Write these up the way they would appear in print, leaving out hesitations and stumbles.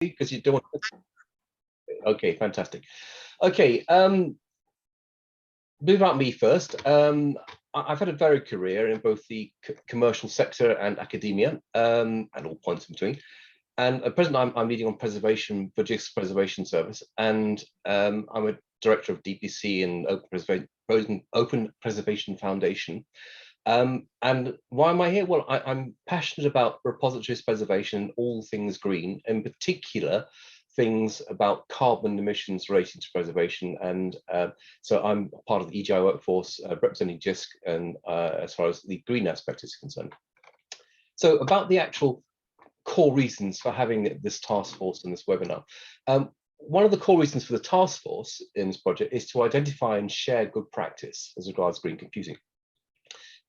because you don't want to... Okay, fantastic. Okay, bit about me first. I've had a varied career in both the commercial sector and academia, and all points in between. And at present, I'm leading on preservation for GISC Preservation Service, and I'm a director of DPC and Open Preservation Foundation. And why am I here? Well, I'm passionate about repositories preservation, all things green, in particular, things about carbon emissions relating to preservation. And so I'm part of the EGI workforce representing GISC, and as far as the green aspect is concerned. So about the actual core reasons for having this task force and this webinar. One of the core reasons for the task force in this project is to identify and share good practice as regards green computing.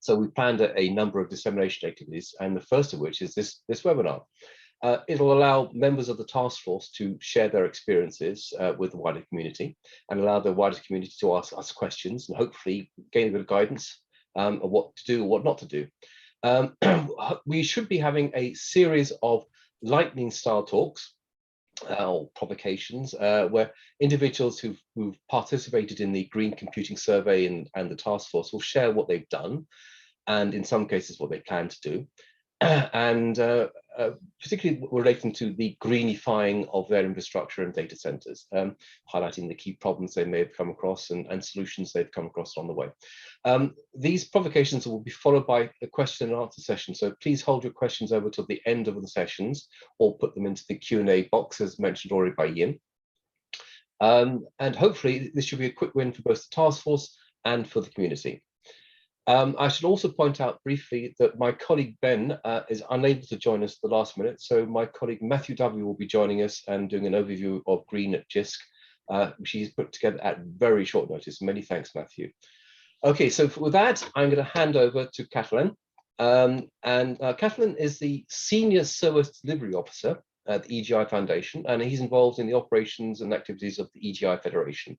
So we planned a number of dissemination activities, and the first of which is this webinar. It'll allow members of the task force to share their experiences with the wider community, and allow the wider community to ask us questions and hopefully gain a bit of guidance on what to do or what not to do. We should be having a series of lightning style talks or provocations where individuals who've participated in the green computing survey and the task force will share what they've done, and in some cases what they plan to do, and particularly relating to the greenifying of their infrastructure and data centers, highlighting the key problems they may have come across and solutions they've come across on the way. These provocations will be followed by a question and answer session, so please hold your questions over till the end of the sessions or put them into the Q&A box as mentioned already by Ian. And hopefully this should be a quick win for both the task force and for the community. I should also point out briefly that my colleague Ben is unable to join us at the last minute, so my colleague Matthew W will be joining us and doing an overview of green at GISC, which he's put together at very short notice. Many thanks, Matthew. Okay, so with that, I'm going to hand over to Catalin. Catalin is the Senior Service Delivery Officer at the EGI Foundation, and he's involved in the operations and activities of the EGI Federation.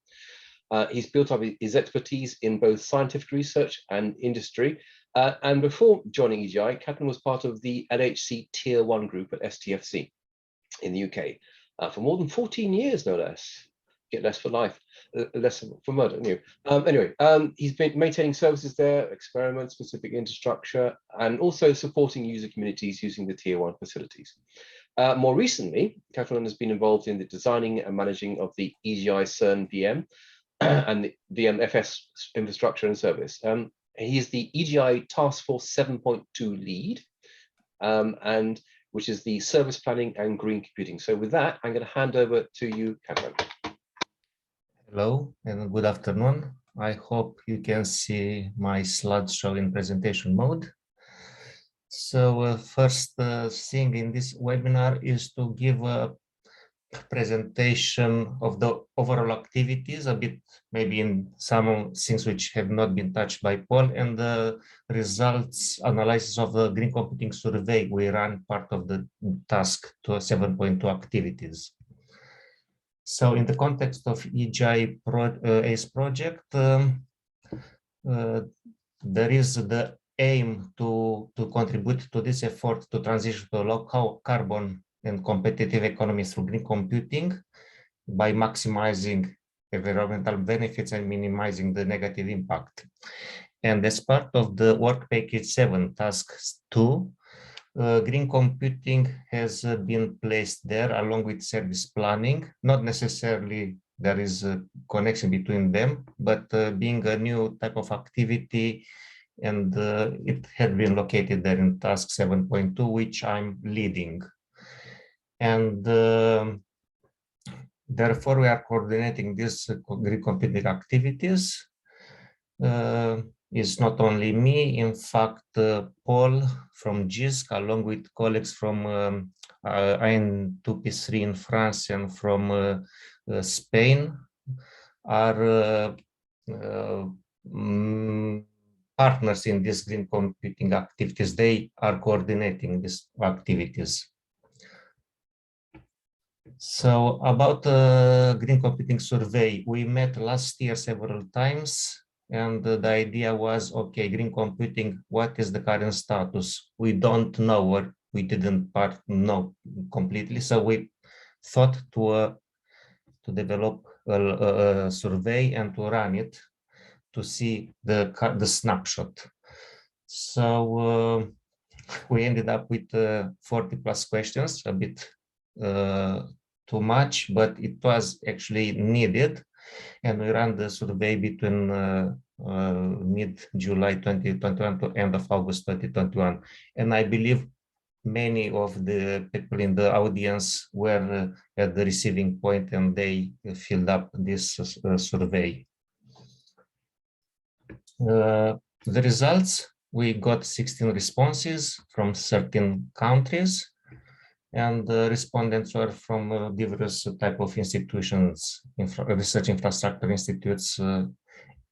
He's built up his expertise in both scientific research and industry. And before joining EGI, Catalin was part of the LHC Tier 1 group at STFC in the UK for more than 14 years, no less. Get less for life, less for murder. Anyway, he's been maintaining services there, experiments, specific infrastructure, and also supporting user communities using the Tier 1 facilities. More recently, Catalin has been involved in the designing and managing of the EGI CERN VM, and the VMFS infrastructure and service. He is the EGI Task Force 7.2 lead, and which is the service planning and green computing. So with that, I'm going to hand over to you, Catalin. Hello and good afternoon. I hope you can see my slideshow in presentation mode. So first thing in this webinar is to give a presentation of the overall activities, a bit maybe in some things which have not been touched by Paul, and the results analysis of the green computing survey we ran part of the task to 7.2 activities. So in the context of EGI ACE project, there is the aim to contribute to this effort to transition to a low carbon and competitive economy through green computing by maximizing environmental benefits and minimizing the negative impact. And as part of the work package 7, task 2, green computing has been placed there along with service planning. Not necessarily there is a connection between them, but being a new type of activity, and it had been located there in task 7.2, which I'm leading. And therefore, we are coordinating these green computing activities. It's not only me, in fact, Paul from GISC, along with colleagues from IN2P3 in France and from Spain, are partners in these green computing activities. They are coordinating these activities. So about the green computing survey, we met last year several times, and the idea was, okay, green computing, what is the current status? We don't know, or we didn't know completely. So we thought to develop a survey and to run it to see the snapshot. So we ended up with 40 plus questions, a bit too much, but it was actually needed. And we ran the survey between mid-July 2021 to end of August 2021. And I believe many of the people in the audience were at the receiving point and they filled up this survey. The results, we got 16 responses from 13 countries, and the respondents were from diverse type of institutions, research infrastructure institutes,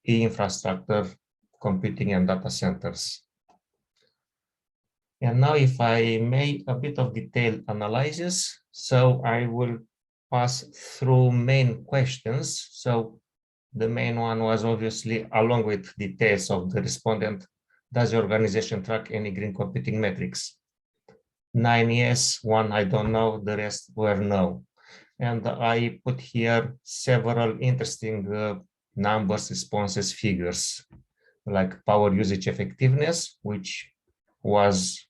e-infrastructure, computing and data centers. And now if I make a bit of detailed analysis, so I will pass through main questions. So the main one was obviously, along with details of the respondent, does your organization track any green computing metrics? 9 yes, 1 I don't know, the rest were no. And I put here several interesting numbers, responses, figures, like power usage effectiveness, which was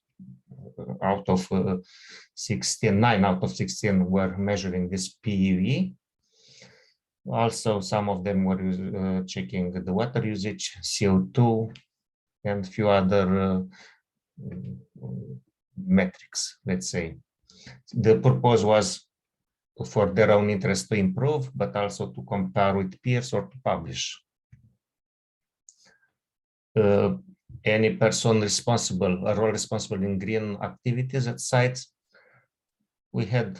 out of 16, 9 out of 16 were measuring this PUE. Also, some of them were checking the water usage, CO2, and a few other metrics, let's say. The purpose was for their own interest to improve, but also to compare with peers or to publish. Any person responsible, a role responsible in green activities at sites, we had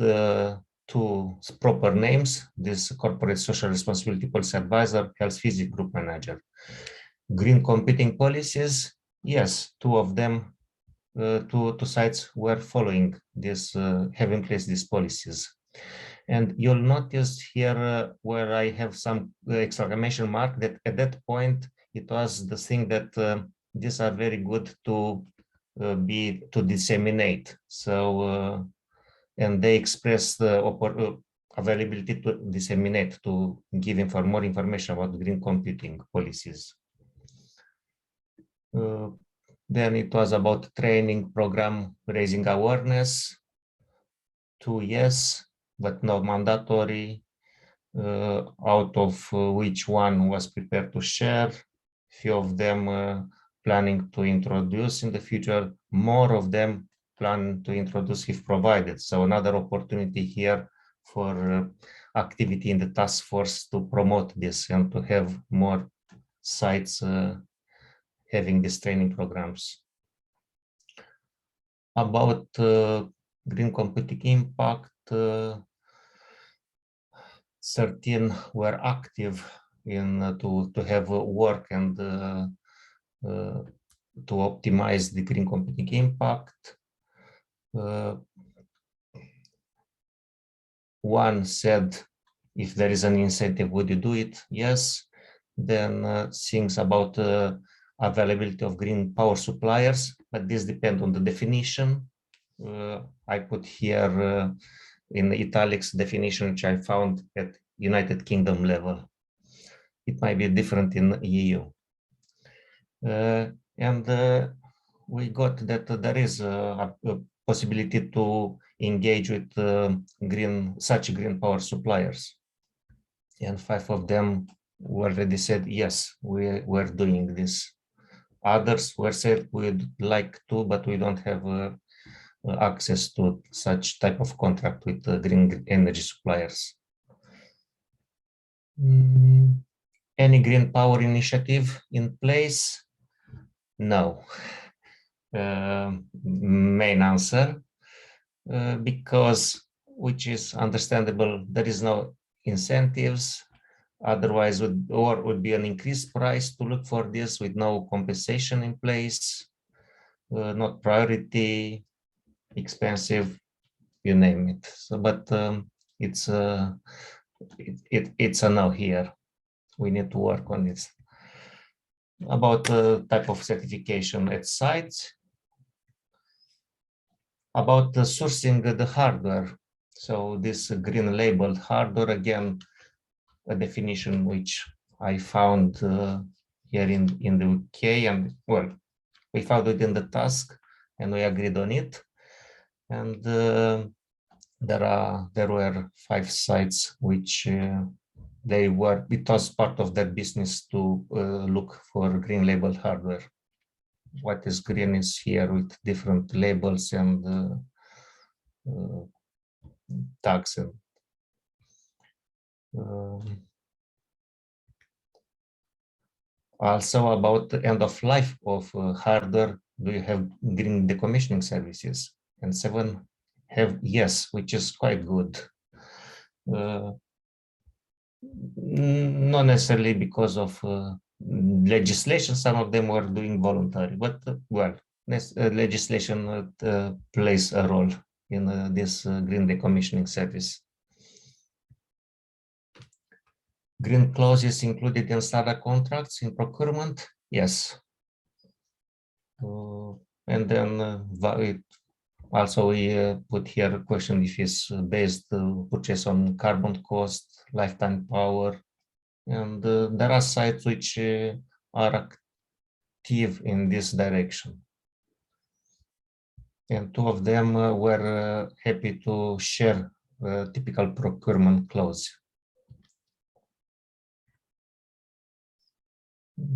two proper names, this corporate social responsibility policy advisor, health physics group manager. Green computing policies, yes, two of them, two sites were following this, have in place these policies. And you'll notice here where I have some exclamation mark that at that point, it was the thing that these are very good to disseminate. So, and they express the availability to disseminate, to give more information about green computing policies. Then it was about training program, raising awareness. 2 yes, but not mandatory, out of which one was prepared to share. Few of them planning to introduce in the future, more of them plan to introduce if provided. So another opportunity here for activity in the task force to promote this and to have more sites having these training programs. About green computing impact, 13 were active in to have work and to optimize the green computing impact. One said, if there is an incentive, would you do it? Yes. Then things about availability of green power suppliers, but this depends on the definition. I put here in italics definition, which I found at United Kingdom level. It might be different in EU. And we got that there is a possibility to engage with such green power suppliers. And 5 of them already said, yes, we're doing this. Others were said we'd like to, but we don't have access to such type of contract with green energy suppliers. Any green power initiative in place? No. Main answer, because, which is understandable, there is no incentives. Otherwise, would be an increased price to look for this with no compensation in place, not priority, expensive, you name it. So, but it's a no here. We need to work on this. About the type of certification at sites. About the sourcing the hardware. So this green labeled hardware, again, a definition which I found here in the UK, and well, we found it in the task and we agreed on it. And there were 5 sites which it was part of their business to look for green label hardware. What is green is here with different labels and tags. And also about the end of life of hardware, do you have green decommissioning services? And 7 have yes, which is quite good. Not necessarily because of legislation, some of them were doing voluntary, but well, legislation plays a role in this green decommissioning service. Green clauses included in standard contracts in procurement, yes. And then also we put here a question if it's based purchase on carbon cost, lifetime power, and there are sites which are active in this direction. And 2 of them were happy to share a typical procurement clause.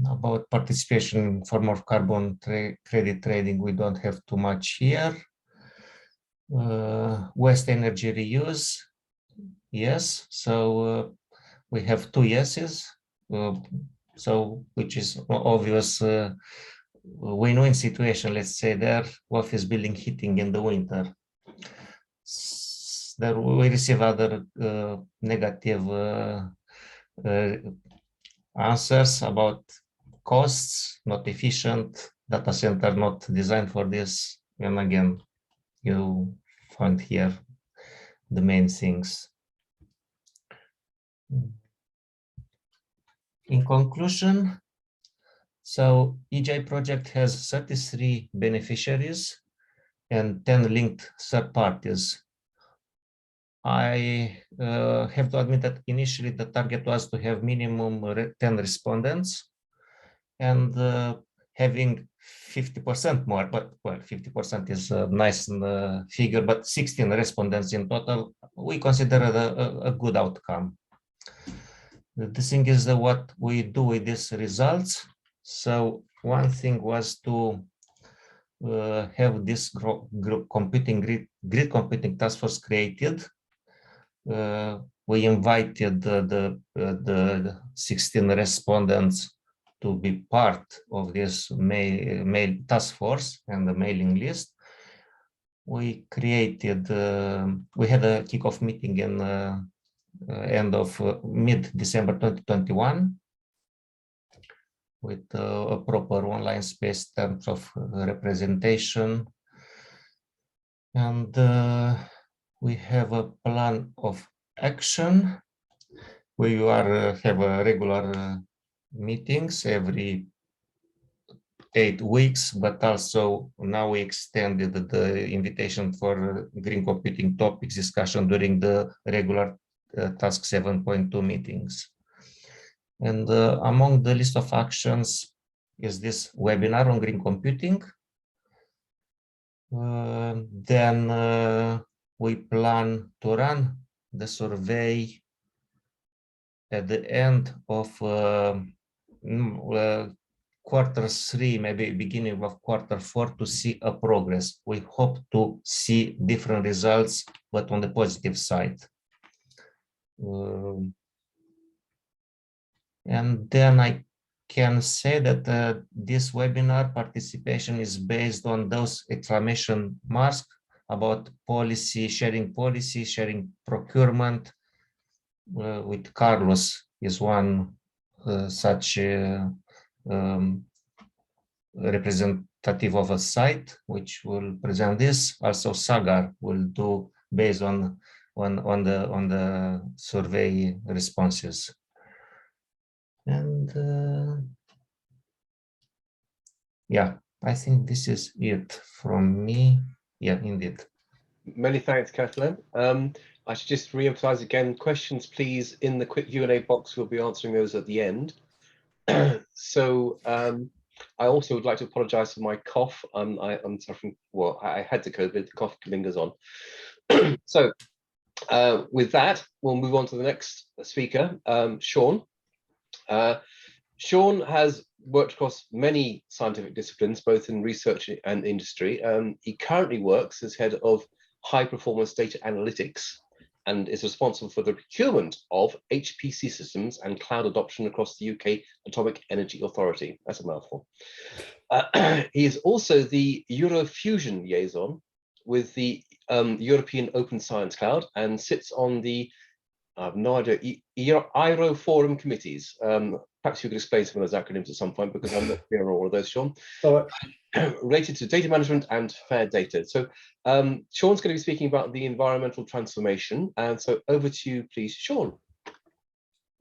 About participation in form of carbon credit trading, we don't have too much here. Waste energy reuse, yes. So we have 2 yeses. So which is obvious win-win situation. Let's say there, office building heating in the winter. There we receive other negative answers about costs, not efficient, data center not designed for this. And again, you find here the main things. In conclusion, so EGI project has 33 beneficiaries and 10 linked third parties. I have to admit that initially the target was to have minimum 10 respondents and having 50% more, but well, 50% is a nice figure, but 16 respondents in total, we consider a good outcome. The thing is that what we do with these results. So one thing was to have this grid computing task force created. We invited the 16 respondents to be part of this mail task force and the mailing list. We created, we had a kickoff meeting in end of mid-December 2021 with a proper online space in terms of representation. And we have a plan of action. We have a regular meetings every 8 weeks, but also now we extended the invitation for green computing topics discussion during the regular task 7.2 meetings. And among the list of actions is this webinar on green computing. Then we plan to run the survey at the end of Q3, maybe beginning of Q4 to see a progress. We hope to see different results, but on the positive side. And then I can say that this webinar participation is based on those exclamation marks about policy, sharing procurement, with Carlos is one such representative of a site which will present this. Also Sagar will do based on the survey responses. And yeah, I think this is it from me. Yeah, indeed. Many thanks, Kathleen. I should just re-emphasize again, questions please in the quick Q&A box. We'll be answering those at the end. So I also would like to apologize for my cough. I'm suffering, well, I had the COVID, the cough lingers on. So with that, we'll move on to the next speaker, Sean. Sean has worked across many scientific disciplines, both in research and industry. He currently works as head of high performance data analytics and is responsible for the procurement of HPC systems and cloud adoption across the UK Atomic Energy Authority. That's a mouthful. He is also the Eurofusion liaison with the European Open Science Cloud and sits on the, I have no idea, IRO forum committees. Perhaps you could explain some of those acronyms at some point, because I'm not clear on all of those, Sean. Related to data management and fair data. So Sean's going to be speaking about the environmental transformation. And so over to you, please, Sean.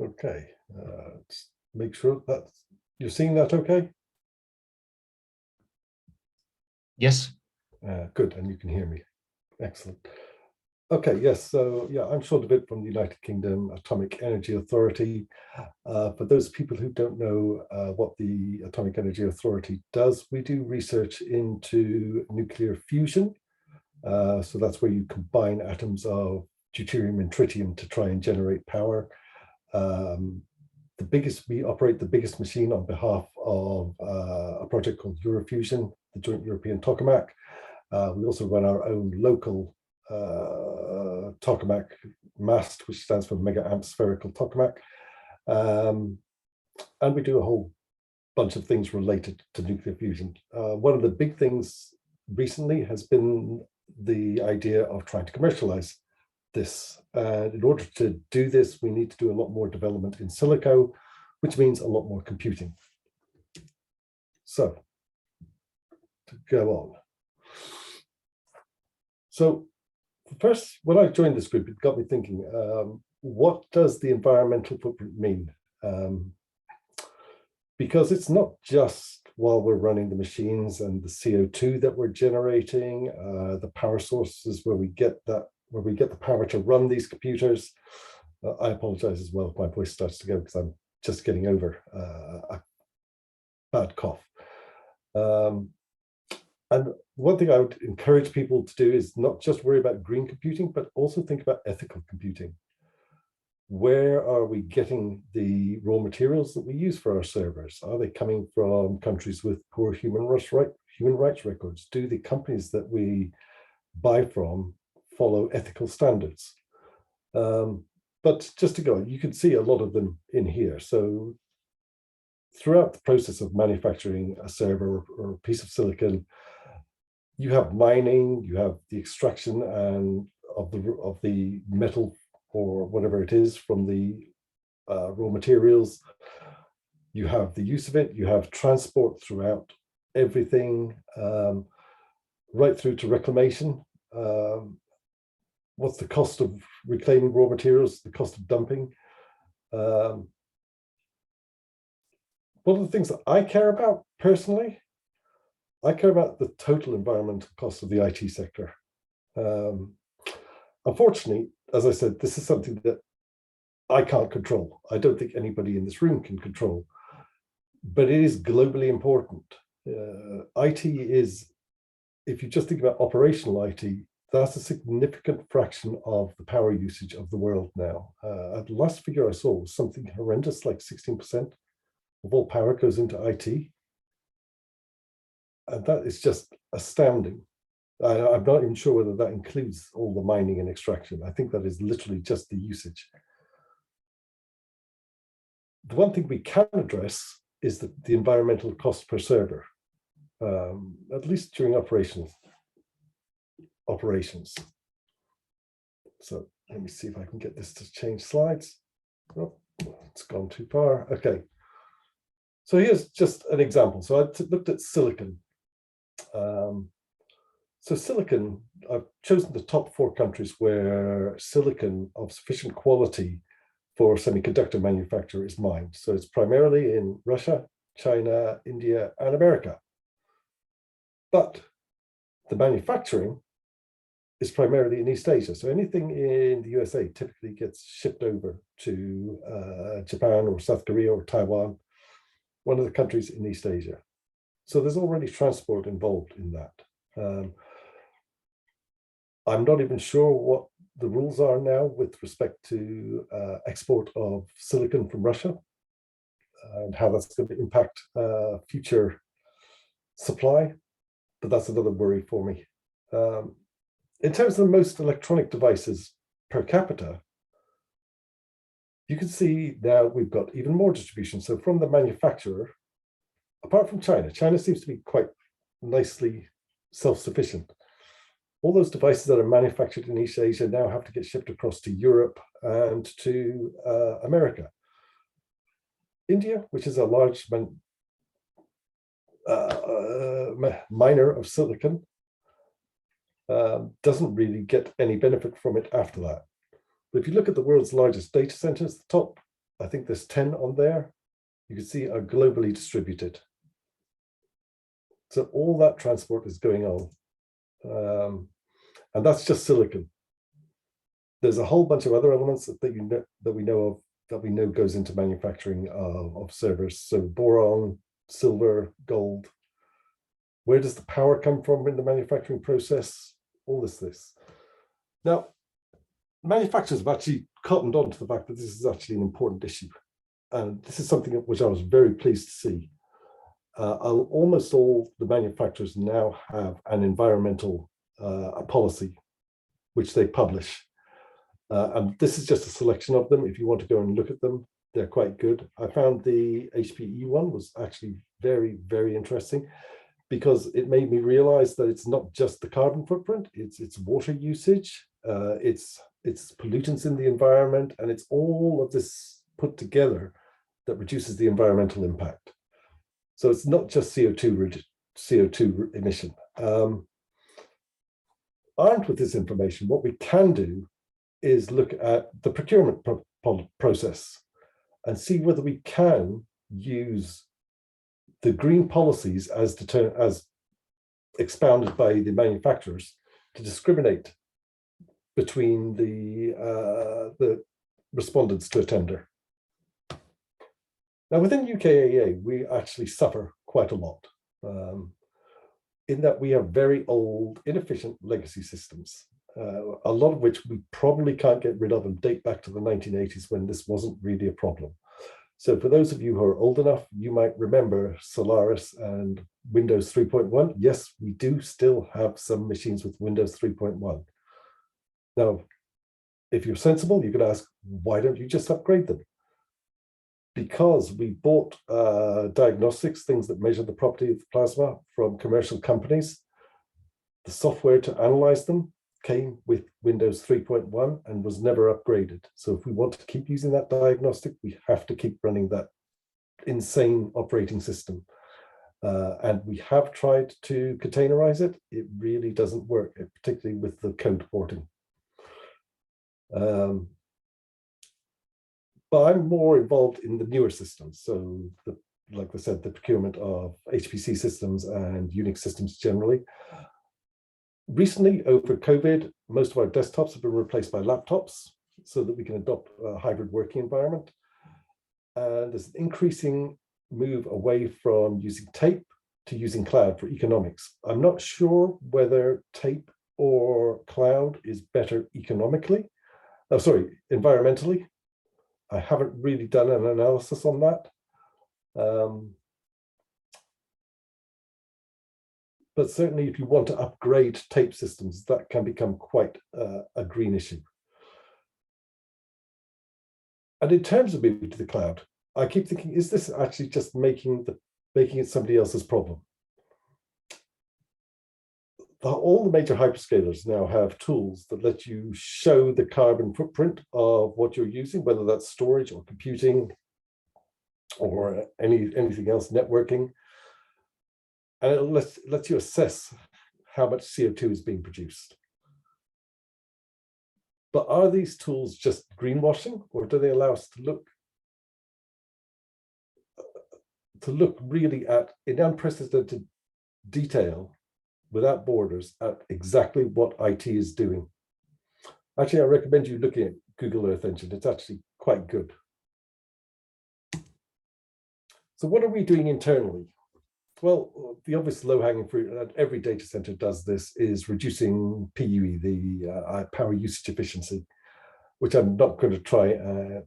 Okay, let's make sure that you're seeing that okay? Yes. Good, and you can hear me. Excellent. Okay, yes, so yeah, I'm Sean DeWitt from the United Kingdom Atomic Energy Authority. For those people who don't know what the Atomic Energy Authority does, we do research into nuclear fusion. So that's where you combine atoms of deuterium and tritium to try and generate power. We operate the biggest machine on behalf of a project called Eurofusion, the Joint European Tokamak. We also run our own local tokamak mast, which stands for mega amp spherical tokamak. And we do a whole bunch of things related to nuclear fusion. One of the big things recently has been the idea of trying to commercialize this. And in order to do this, we need to do a lot more development in silico, which means a lot more computing. So, to go on. So, first, when I joined this group, it got me thinking, what does the environmental footprint mean? Because it's not just while we're running the machines and the CO2 that we're generating, the power sources where we get the power to run these computers. I apologize as well if my voice starts to go, because I'm just getting over a bad cough. And one thing I would encourage people to do is not just worry about green computing, but also think about ethical computing. Where are we getting the raw materials that we use for our servers? Are they coming from countries with poor human rights records? Do the companies that we buy from follow ethical standards? But just to go, you can see a lot of them in here. So throughout the process of manufacturing a server or a piece of silicon, you have mining, you have the extraction and of the metal or whatever it is from the raw materials. You have the use of it, you have transport throughout everything, right through to reclamation. What's the cost of reclaiming raw materials, the cost of dumping? One of the things that I care about personally, I care about the total environmental cost of the IT sector. Unfortunately, as I said, this is something that I can't control. I don't think anybody in this room can control, but it is globally important. IT is, if you just think about operational IT, that's a significant fraction of the power usage of the world now. The last figure I saw was something horrendous, like 16% of all power goes into IT. And that is just astounding. I'm not even sure whether that includes all the mining and extraction. I think that is literally just the usage. The one thing we can address is the environmental cost per server, at least during operations. So let me see if I can get this to change slides. Oh, it's gone too far. Okay. So here's just an example. So I looked at silicon. So silicon, I've chosen the top 4 countries where silicon of sufficient quality for semiconductor manufacture is mined. So it's primarily in Russia, China, India, and America. But the manufacturing is primarily in East Asia. So anything in the USA typically gets shipped over to Japan or South Korea or Taiwan, one of the countries in East Asia. So there's already transport involved in that. I'm not even sure what the rules are now with respect to export of silicon from Russia and how that's going to impact future supply, but that's another worry for me. In terms of the most electronic devices per capita, you can see now we've got even more distribution. So from the manufacturer, apart from China, China seems to be quite nicely self-sufficient. All those devices that are manufactured in East Asia now have to get shipped across to Europe and to America. India, which is a large miner of silicon, doesn't really get any benefit from it after that. But if you look at the world's largest data centers, the top, I think there's 10 on there, you can see are globally distributed. So all that transport is going on. And that's just silicon. There's a whole bunch of other elements that we know goes into manufacturing of servers. So boron, silver, gold. Where does the power come from in the manufacturing process? All this. Now, manufacturers have actually cottoned on to the fact that this is actually an important issue. And this is something which I was very pleased to see. Almost all the manufacturers now have an environmental policy, which they publish. And this is just a selection of them. If you want to go and look at them, they're quite good. I found the HPE one was actually very, very interesting because it made me realize that it's not just the carbon footprint, it's water usage, it's pollutants in the environment, and it's all of this put together that reduces the environmental impact. So it's not just CO2 emission. Armed with this information, what we can do is look at the procurement process and see whether we can use the green policies as expounded by the manufacturers to discriminate between the respondents to a tender. Now, within UKAEA, we actually suffer quite a lot in that we have very old, inefficient legacy systems, a lot of which we probably can't get rid of and date back to the 1980s when this wasn't really a problem. So for those of you who are old enough, you might remember Solaris and Windows 3.1. Yes, we do still have some machines with Windows 3.1. Now, if you're sensible, you could ask, why don't you just upgrade them? Because we bought diagnostics, things that measure the property of the plasma from commercial companies. The software to analyze them came with Windows 3.1 and was never upgraded. So if we want to keep using that diagnostic, we have to keep running that insane operating system. And we have tried to containerize it. It really doesn't work, particularly with the code porting. But I'm more involved in the newer systems. So like I said, the procurement of HPC systems and Unix systems generally. Recently, over COVID, most of our desktops have been replaced by laptops so that we can adopt a hybrid working environment. And there's an increasing move away from using tape to using cloud for economics. I'm not sure whether tape or cloud is better economically. Oh, sorry, environmentally. I haven't really done an analysis on that. But certainly if you want to upgrade tape systems, that can become quite a green issue. And in terms of moving to the cloud, I keep thinking, is this actually just making it somebody else's problem? All the major hyperscalers now have tools that let you show the carbon footprint of what you're using, whether that's storage or computing or anything else, networking. And it lets you assess how much CO2 is being produced. But are these tools just greenwashing, or do they allow us to look really at, in unprecedented detail, without borders at exactly what IT is doing. Actually, I recommend you looking at Google Earth Engine. It's actually quite good. So what are we doing internally? Well, the obvious low-hanging fruit, and every data center does this, is reducing PUE, the power usage efficiency, which I'm not going to try.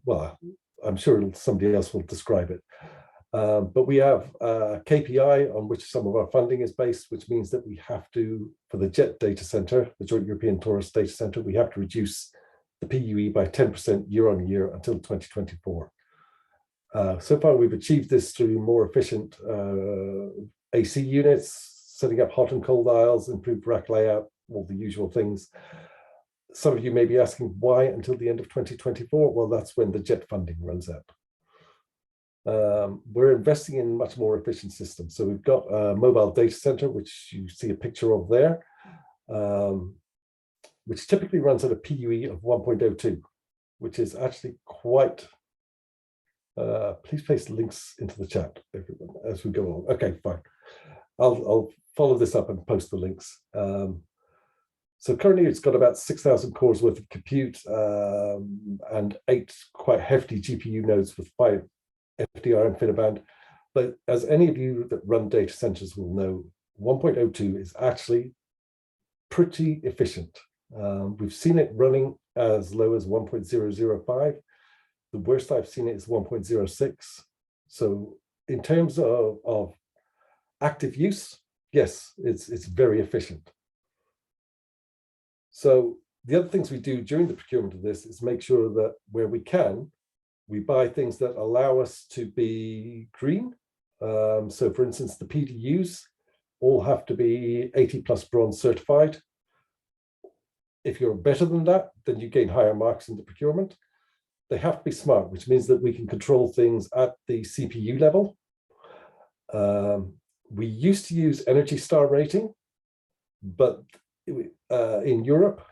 Well, I'm sure somebody else will describe it. But we have a KPI on which some of our funding is based, which means that we have to, for the JET data center, the Joint European Torus data center, we have to reduce the PUE by 10% year on year until 2024. So far, we've achieved this through more efficient AC units, setting up hot and cold aisles, improved rack layout, all the usual things. Some of you may be asking why until the end of 2024? Well, that's when the JET funding runs out. We're investing in much more efficient systems. So we've got a mobile data center, which you see a picture of there, which typically runs at a PUE of 1.02, which is actually quite, please paste links into the chat everyone, as we go on. Okay, fine. I'll follow this up and post the links. So currently it's got about 6,000 cores worth of compute and 8 quite hefty GPU nodes with 5 FDR InfiniBand. But as any of you that run data centers will know, 1.02 is actually pretty efficient. We've seen it running as low as 1.005. The worst I've seen it is 1.06. So in terms of active use, yes, it's very efficient. So the other things we do during the procurement of this is make sure that where we can, we buy things that allow us to be green. So for instance, the PDUs all have to be 80 plus bronze certified. If you're better than that, then you gain higher marks in the procurement. They have to be smart, which means that we can control things at the CPU level. We used to use Energy Star rating, but in Europe,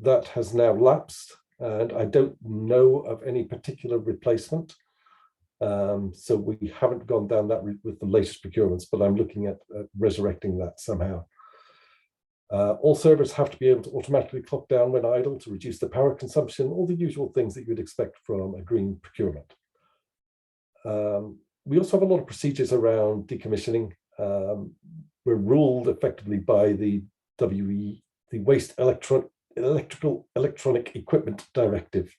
that has now lapsed, and I don't know of any particular replacement. So we haven't gone down that route with the latest procurements, but I'm looking at resurrecting that somehow. All servers have to be able to automatically clock down when idle to reduce the power consumption, all the usual things that you'd expect from a green procurement. We also have a lot of procedures around decommissioning. We're ruled effectively by the WE, the Waste Electronic Equipment Directive,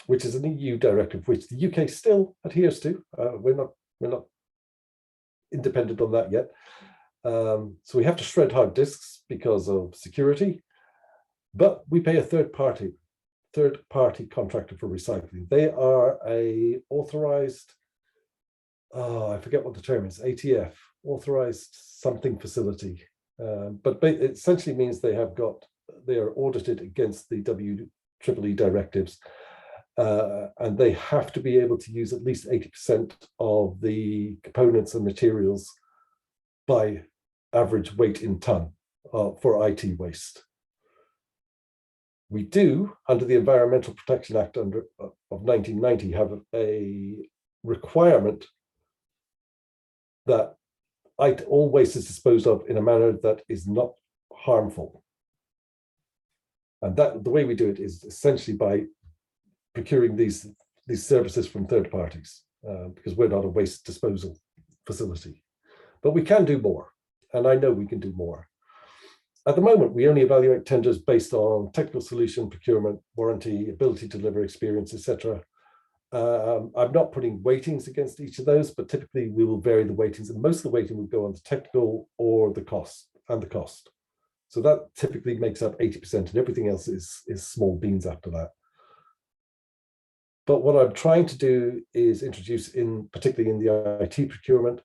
which is an EU directive which the UK still adheres to. We're not independent on that yet. So we have to shred hard disks because of security, but we pay a third party contractor for recycling. They are a authorized, I forget what the term is, ATF, authorized something facility. But it essentially means they are audited against the WEEE directives, and they have to be able to use at least 80% of the components and materials by average weight in ton for IT waste. We do, under the Environmental Protection Act of 1990, have a requirement that all waste is disposed of in a manner that is not harmful. And that the way we do it is essentially by procuring these services from third parties, because we're not a waste disposal facility. But we can do more, and I know we can do more. At the moment, we only evaluate tenders based on technical solution, procurement, warranty, ability to deliver, experience, etc. I'm not putting weightings against each of those, but typically we will vary the weightings, and most of the weighting will go on the technical or the cost. So that typically makes up 80%, and everything else is small beans after that. But what I'm trying to do is introduce, particularly in the IT procurement,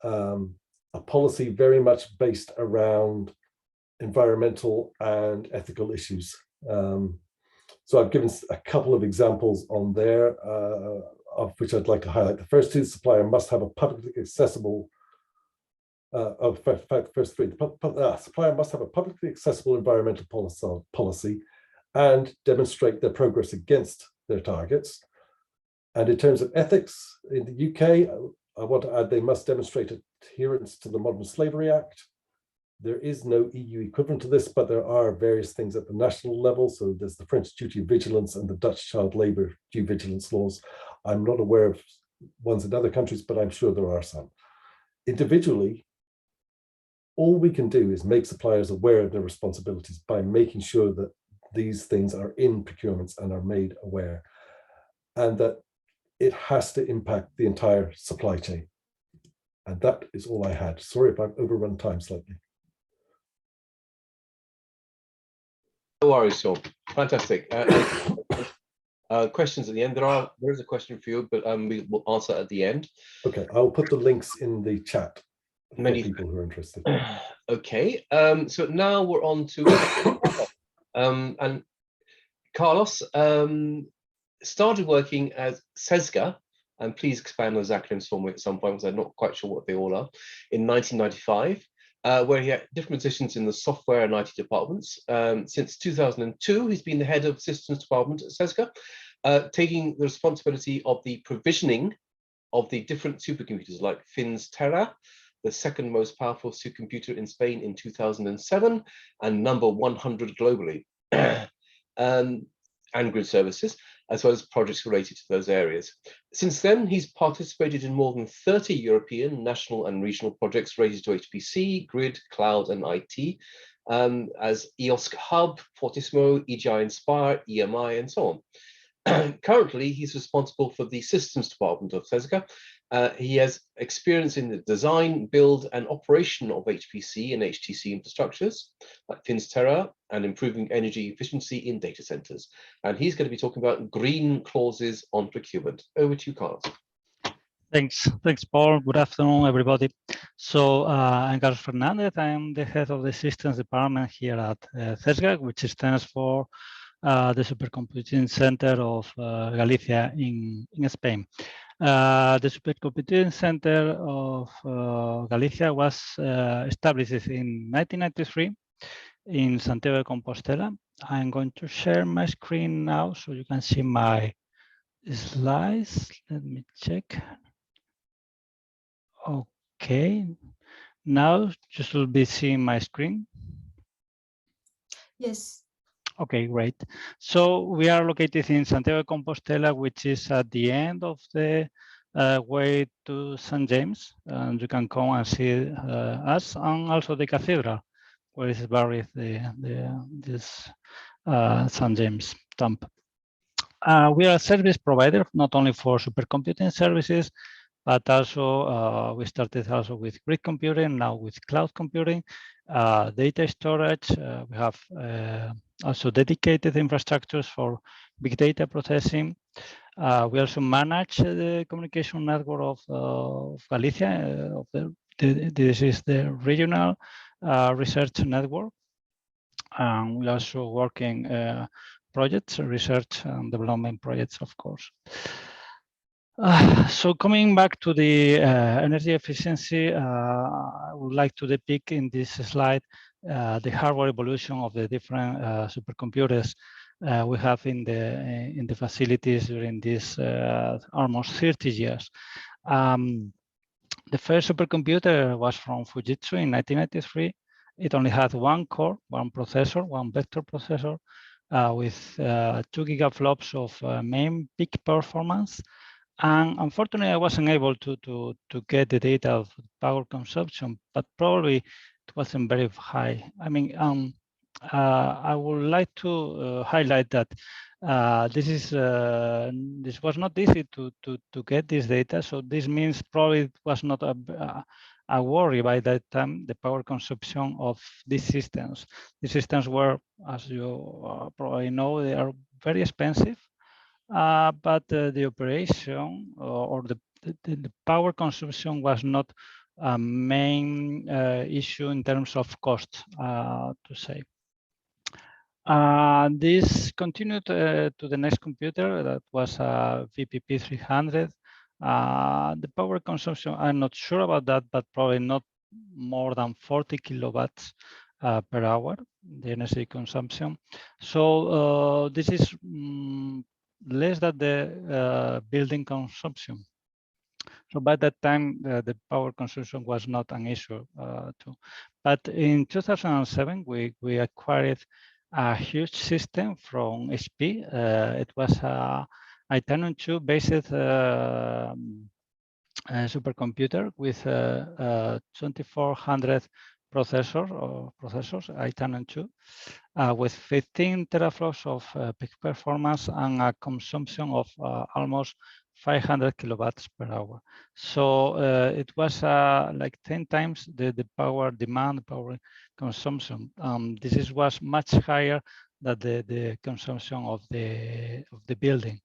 a policy very much based around environmental and ethical issues. So I've given a couple of examples on there, of which I'd like to highlight. The first two, the supplier must have a publicly accessible, supplier must have a publicly accessible environmental policy and demonstrate their progress against their targets. And in terms of ethics, in the UK, I want to add they must demonstrate adherence to the Modern Slavery Act, There is no EU equivalent to this, but there are various things at the national level. So there's the French duty of vigilance and the Dutch child labour due vigilance laws. I'm not aware of ones in other countries, but I'm sure there are some. Individually, all we can do is make suppliers aware of their responsibilities by making sure that these things are in procurements and are made aware, and that it has to impact the entire supply chain. And that is all I had. Sorry if I've overrun time slightly. No worries, Sean. Fantastic. Questions at the end. There is a question for you, but we will answer at the end. Okay, I'll put the links in the chat for Many people who are interested. Okay, so now we're on to and Carlos started working as CESGA, and please expand those acronyms for me at some point, because I'm not quite sure what they all are, in 1995. Where he had different positions in the software and IT departments. Since 2002, he's been the head of systems department at CESGA, taking the responsibility of the provisioning of the different supercomputers like FINS Terra, the second most powerful supercomputer in Spain in 2007, and number 100 globally, and grid services, as well as projects related to those areas. Since then, he's participated in more than 30 European, national and regional projects related to HPC, grid, cloud, and IT, as EOSC Hub, Fortissimo, EGI Inspire, EMI, and so on. Currently, he's responsible for the systems department of CESGA. He has experience in the design, build, and operation of HPC and HTC infrastructures, like Finsterra, and improving energy efficiency in data centers. And he's going to be talking about green clauses on procurement. Over to you, Carlos. Thanks, Paul. Good afternoon, everybody. So I'm Carlos Fernandez. I'm the head of the systems department here at CESGA, which stands for the Supercomputing Center of Galicia in Spain. The Supercomputing Center of Galicia was established in 1993 in Santiago de Compostela. I'm going to share my screen now so you can see my slides. Let me check. Okay, now you should be seeing my screen. Yes. Okay, great. So we are located in Santiago de Compostela, which is at the end of the way to St. James, and you can come and see us, and also the cathedral, where is buried this St. James tomb. We are a service provider, not only for supercomputing services, but also we started also with grid computing, now with cloud computing, data storage. We have also dedicated infrastructures for big data processing. We also manage the communication network of Galicia. This is the regional research network. We're also working projects, research and development projects, of course. So coming back to the energy efficiency, I would like to depict in this slide the hardware evolution of the different supercomputers we have in the facilities during these almost 30 years. The first supercomputer was from Fujitsu in 1993. It only had one core, one processor, one vector processor with 2 gigaflops of main peak performance. And unfortunately, I wasn't able to get the data of power consumption, but probably it wasn't very high. I mean, I would like to highlight that this was not easy to get this data. So this means probably it was not a worry by that time, the power consumption of these systems. These systems were, as you probably know, they are very expensive. But the operation or the power consumption was not a main issue in terms of cost, to say. This continued to the next computer that was VPP 300. The power consumption, I'm not sure about that, but probably not more than 40 kilowatts per hour, the energy consumption. So this is less than the building consumption. So by that time, the power consumption was not an issue too. But in 2007, we acquired a huge system from HP. It was a Titanium 2 based supercomputer with 2400 processors, Titanium 2, with 15 teraflops of peak performance and a consumption of almost 500 kilowatts per hour. So it was like 10 times the power demand, power consumption. This was much higher than the consumption of the building.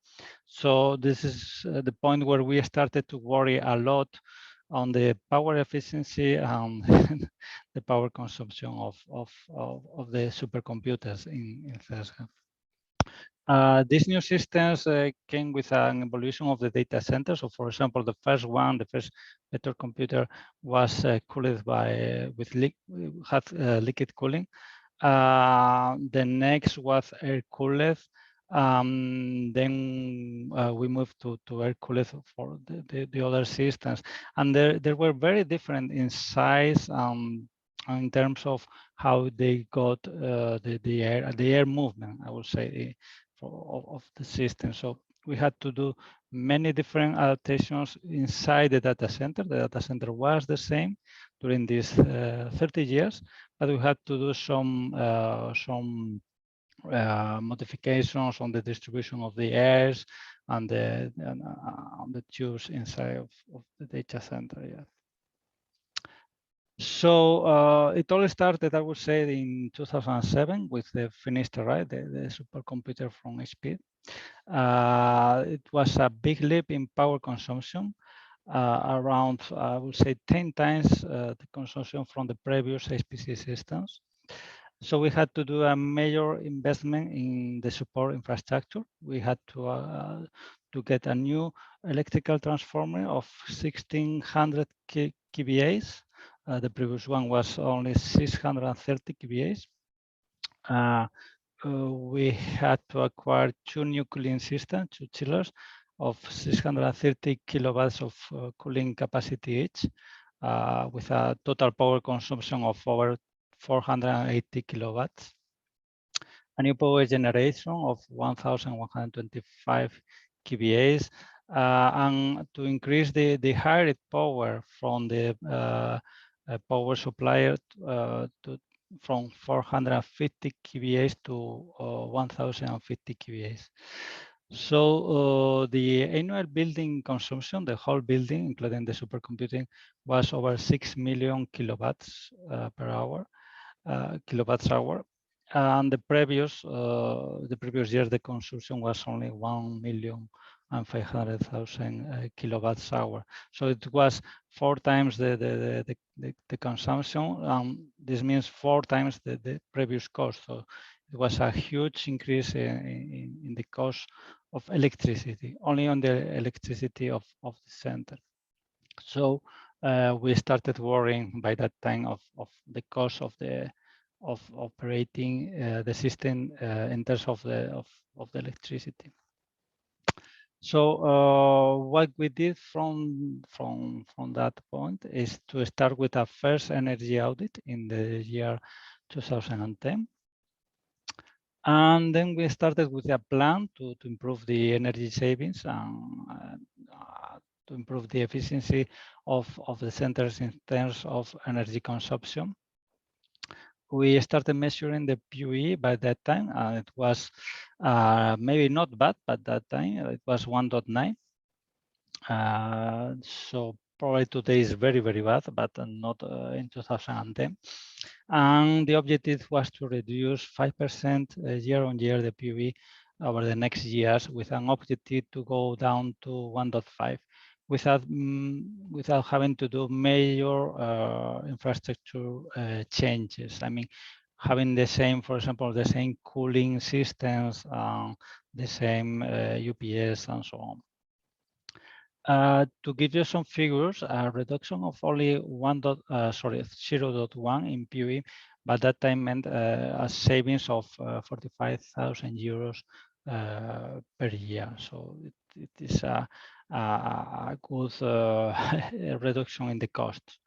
So this is the point where we started to worry a lot on the power efficiency and the power consumption of the supercomputers in CESGA. These new systems came with an evolution of the data center. So, for example, the first one, the first vector computer, was cooled with liquid cooling. The next was air cooled. Then we moved to air cooled for the other systems, and they were very different in size in terms of how they got the air movement, I would say, of the system. So we had to do many different adaptations inside the data center. The data center was the same during these 30 years, but we had to do some modifications on the distribution of the airs and the tubes inside of the data center. Yeah. So it all started, I would say, in 2007 with the finished array, the supercomputer from HP. It was a big leap in power consumption, around, I would say, 10 times the consumption from the previous HPC systems. So we had to do a major investment in the support infrastructure. We had to get a new electrical transformer of 1600 kVAs. The previous one was only 630 kVAs. We had to acquire two new cooling systems, two chillers of 630 kilowatts of cooling capacity each, with a total power consumption of over 480 kilowatts. A new power generation of 1,125 kVAs, and to increase the high power from the power supplier from 450 kVAs to 1,050 kVAs. So the annual building consumption, the whole building, including the supercomputing, was over 6 million kilowatts per hour, kilowatts hour. And the previous year, the consumption was only 1,500,000 kilowatts hour. So it was 4 times the consumption. This means 4 times the previous cost. So it was a huge increase in the cost of electricity, only on the electricity of the center. So we started worrying by that time of the cost of operating the system in terms of the electricity. So what we did from that point is to start with a first energy audit in the year 2010. And then we started with a plan to improve the energy savings and to improve the efficiency of the centers in terms of energy consumption. We started measuring the PUE by that time, and it was maybe not bad, but that time it was 1.9. So probably today is very, very bad, but not in 2010. And the objective was to reduce 5% year on year the PUE over the next years, with an objective to go down to 1.5 without having to do major infrastructure changes. I mean, having the same, for example, the same cooling systems, the same UPS and so on. To give you some figures, a reduction of only 0.1 in PUE, but that time meant a savings of 45,000 euros per year. So it is a good reduction in the cost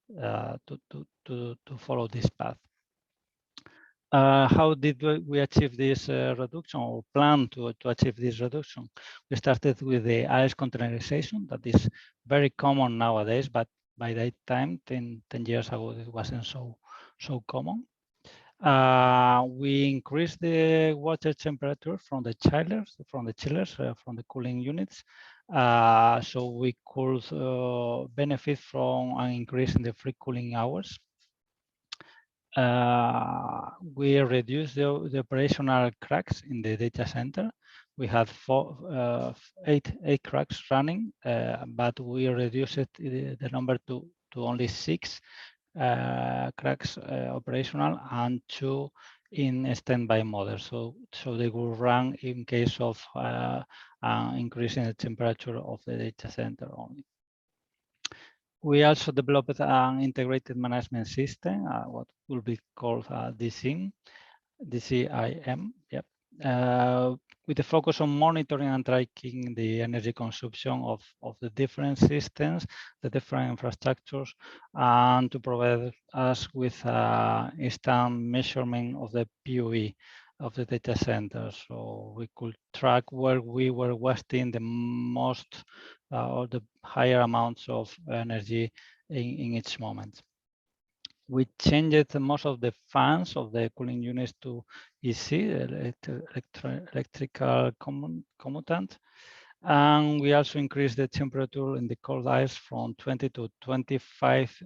to follow this path. How did we achieve this reduction, or plan to achieve this reduction? We started with the IS containerization that is very common nowadays, but by that time, 10 years ago, it wasn't so common. We increased the water temperature from the chillers, from the cooling units, so we could benefit from an increase in the free cooling hours. We reduced the operational cracks in the data center. We had eight cracks running, but we reduced the number to only 6 cracks operational and 2 in standby mode. So they will run in case of increasing the temperature of the data center only. We also developed an integrated management system, what will be called DCIM, yep. With the focus on monitoring and tracking the energy consumption of the different systems, the different infrastructures, and to provide us with instant measurement of the PUE of the data center. So we could track where we were wasting the most or the higher amounts of energy in each moment. We changed most of the fans of the cooling units to EC, electrical commutant. And we also increased the temperature in the cold ice from 20 to 25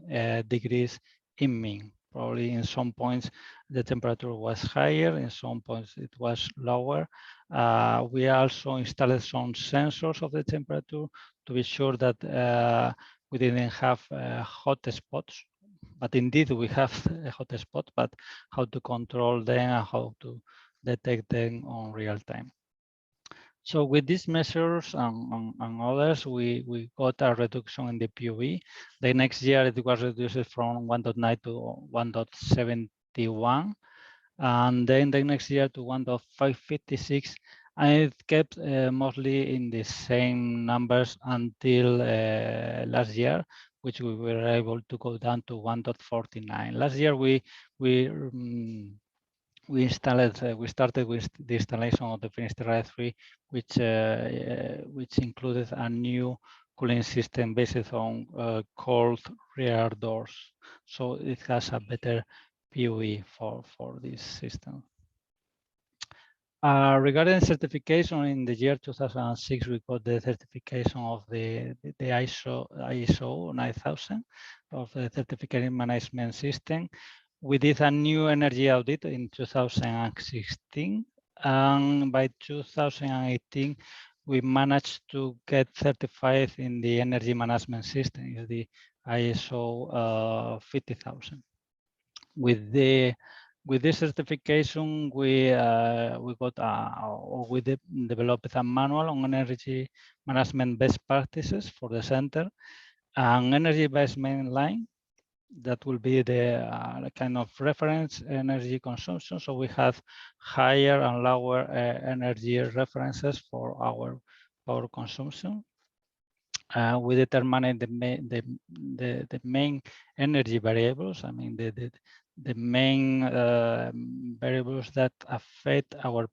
degrees in mean. Probably in some points the temperature was higher, in some points it was lower. We also installed some sensors of the temperature to be sure that we didn't have hot spots. But indeed, we have a hot spot, but how to control them and how to detect them on real time. So with these measures and others, we got a reduction in the PUE. The next year, it was reduced from 1.9 to 1.71. And then the next year to 1.556. And it kept mostly in the same numbers until last year, which we were able to go down to 1.49. Last year, we started with the installation of the Finisterre 3, which included a new cooling system based on cold rear doors. So it has a better PUE for this system. Regarding certification, in the year 2006, we got the certification of the ISO 9000 of the certificate management system. We did a new energy audit in 2016, and by 2018, we managed to get certified in the energy management system, the ISO 50000. With this certification, we developed a manual on energy management best practices for the center, an energy basement line that will be the kind of reference energy consumption. So we have higher and lower energy references for our power consumption. We determine the main energy variables. I mean the main variables that affect our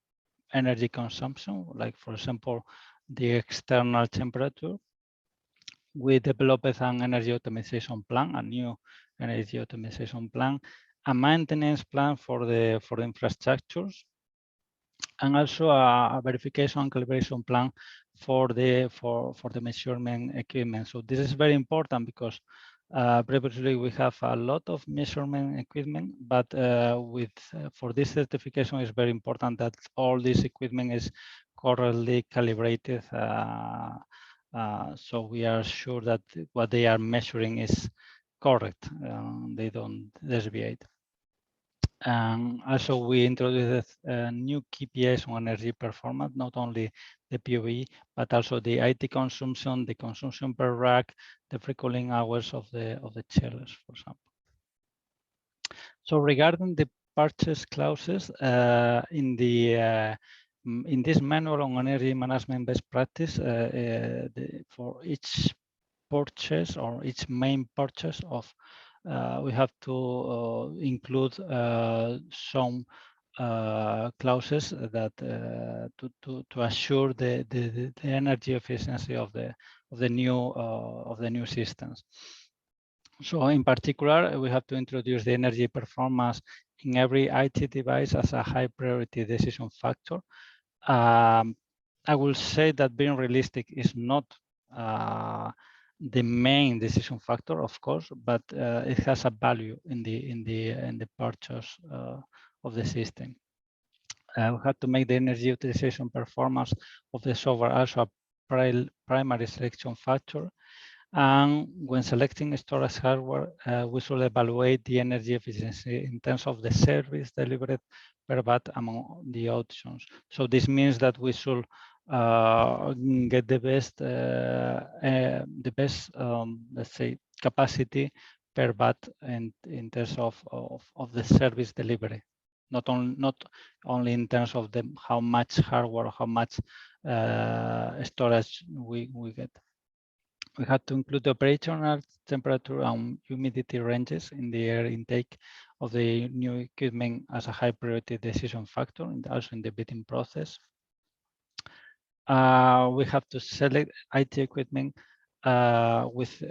energy consumption, like for example, the external temperature. We developed an energy optimization plan, a new energy optimization plan, a maintenance plan for the infrastructures, and also a verification and calibration plan for the measurement equipment. So this is very important because previously we have a lot of measurement equipment, but for this certification, it's very important that all this equipment is correctly calibrated. So we are sure that what they are measuring is correct. They don't deviate. Also, we introduced new KPIs on energy performance, not only the PUE, but also the IT consumption, the consumption per rack, the free cooling hours of the chillers, for example. So regarding the purchase clauses in the in this manual on energy management best practice, for each purchase or each main purchase of, we have to include some clauses that to assure the energy efficiency of the new systems. So in particular, we have to introduce the energy performance in every IT device as a high priority decision factor. I will say that being realistic is not the main decision factor, of course, but it has a value in the purchase of the system. We have to make the energy utilization performance of the software also a primary selection factor. And when selecting storage hardware, we should evaluate the energy efficiency in terms of the service delivered per watt among the options. So this means that we should get the best, let's say, capacity per watt in terms of the service delivery. Not only in terms of how much hardware, how much storage we get. We had to include the operational temperature and humidity ranges in the air intake of the new equipment as a high priority decision factor, and also in the bidding process. We have to select IT equipment with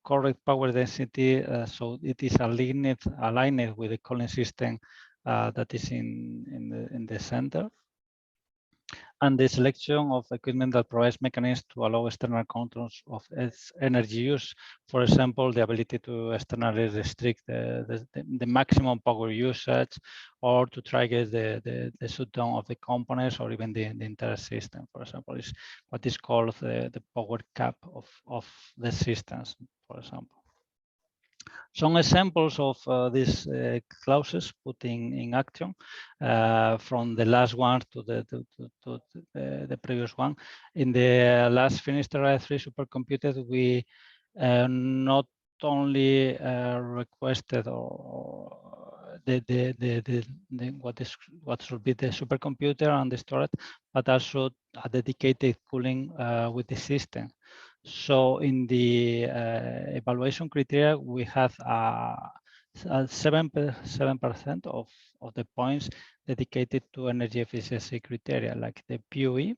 correct power density, so it is aligned with the cooling system that is in the center. And the selection of equipment that provides mechanisms to allow external controls of its energy use. For example, the ability to externally restrict the maximum power usage, or to trigger the shutdown of the components, or even the entire system, for example, is what is called the power cap of the systems, for example. Some examples of these clauses put in action from the last one to the previous one. In the last Finisterre 3 supercomputer, we not only requested or what should be the supercomputer and the storage, but also a dedicated cooling with the system. So in the evaluation criteria, we have 7% of the points dedicated to energy efficiency criteria, like the PUE,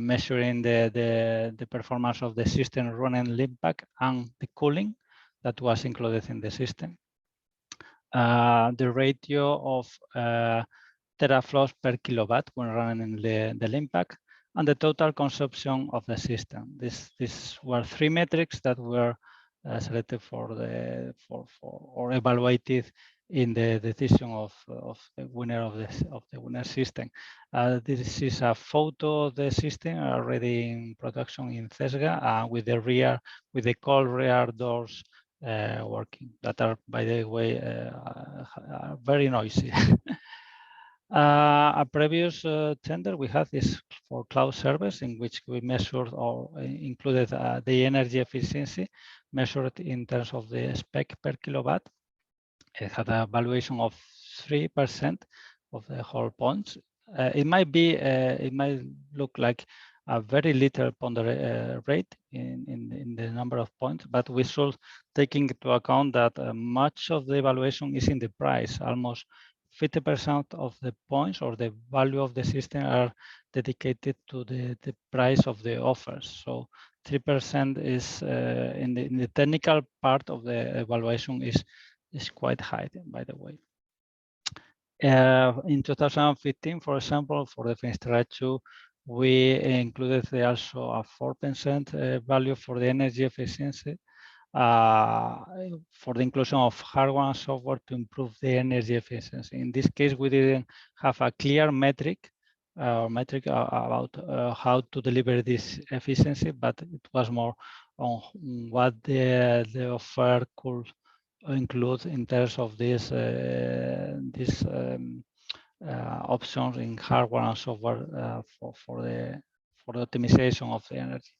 measuring the performance of the system running Limpack and the cooling that was included in the system. The ratio of teraflops per kilowatt when running the Limpack, and the total consumption of the system. These were three metrics that were selected or evaluated in the decision of the winner of the winner system. This is a photo of the system already in production in Cesga, with the cold rear doors working, that are, by the way, very noisy. A previous tender we had is for cloud service, in which we measured or included the energy efficiency measured in terms of the spec per kilowatt. It had a valuation of 3% of the whole points. It might look like a very little rate in the number of points, but we should take into account that much of the evaluation is in the price. Almost 50% of the points or the value of the system are dedicated to the price of the offers. So 3% is in the technical part of the evaluation is quite high, by the way. In 2015, for example, for the Finisterre 2, we included also a 4% value for the energy efficiency, for the inclusion of hardware and software to improve the energy efficiency. In this case, we didn't have a clear metric about how to deliver this efficiency, but it was more on what the offer could include in terms of these options in hardware and software for the optimization of the energy.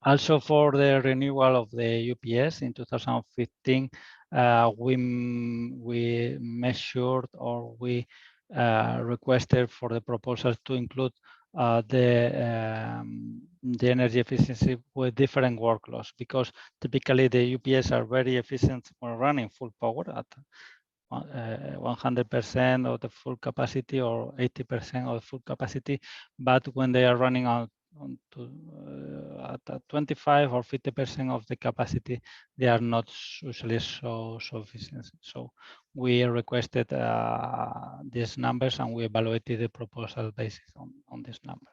Also, for the renewal of the UPS in 2015, we measured, or we requested for the proposal to include the energy efficiency with different workloads, because typically the UPS are very efficient when running full power at 100% of the full capacity or 80% of the full capacity, but when they are running at 25 or 50% of the capacity, they are not usually so efficient. So we requested these numbers, and we evaluated the proposal based on these numbers.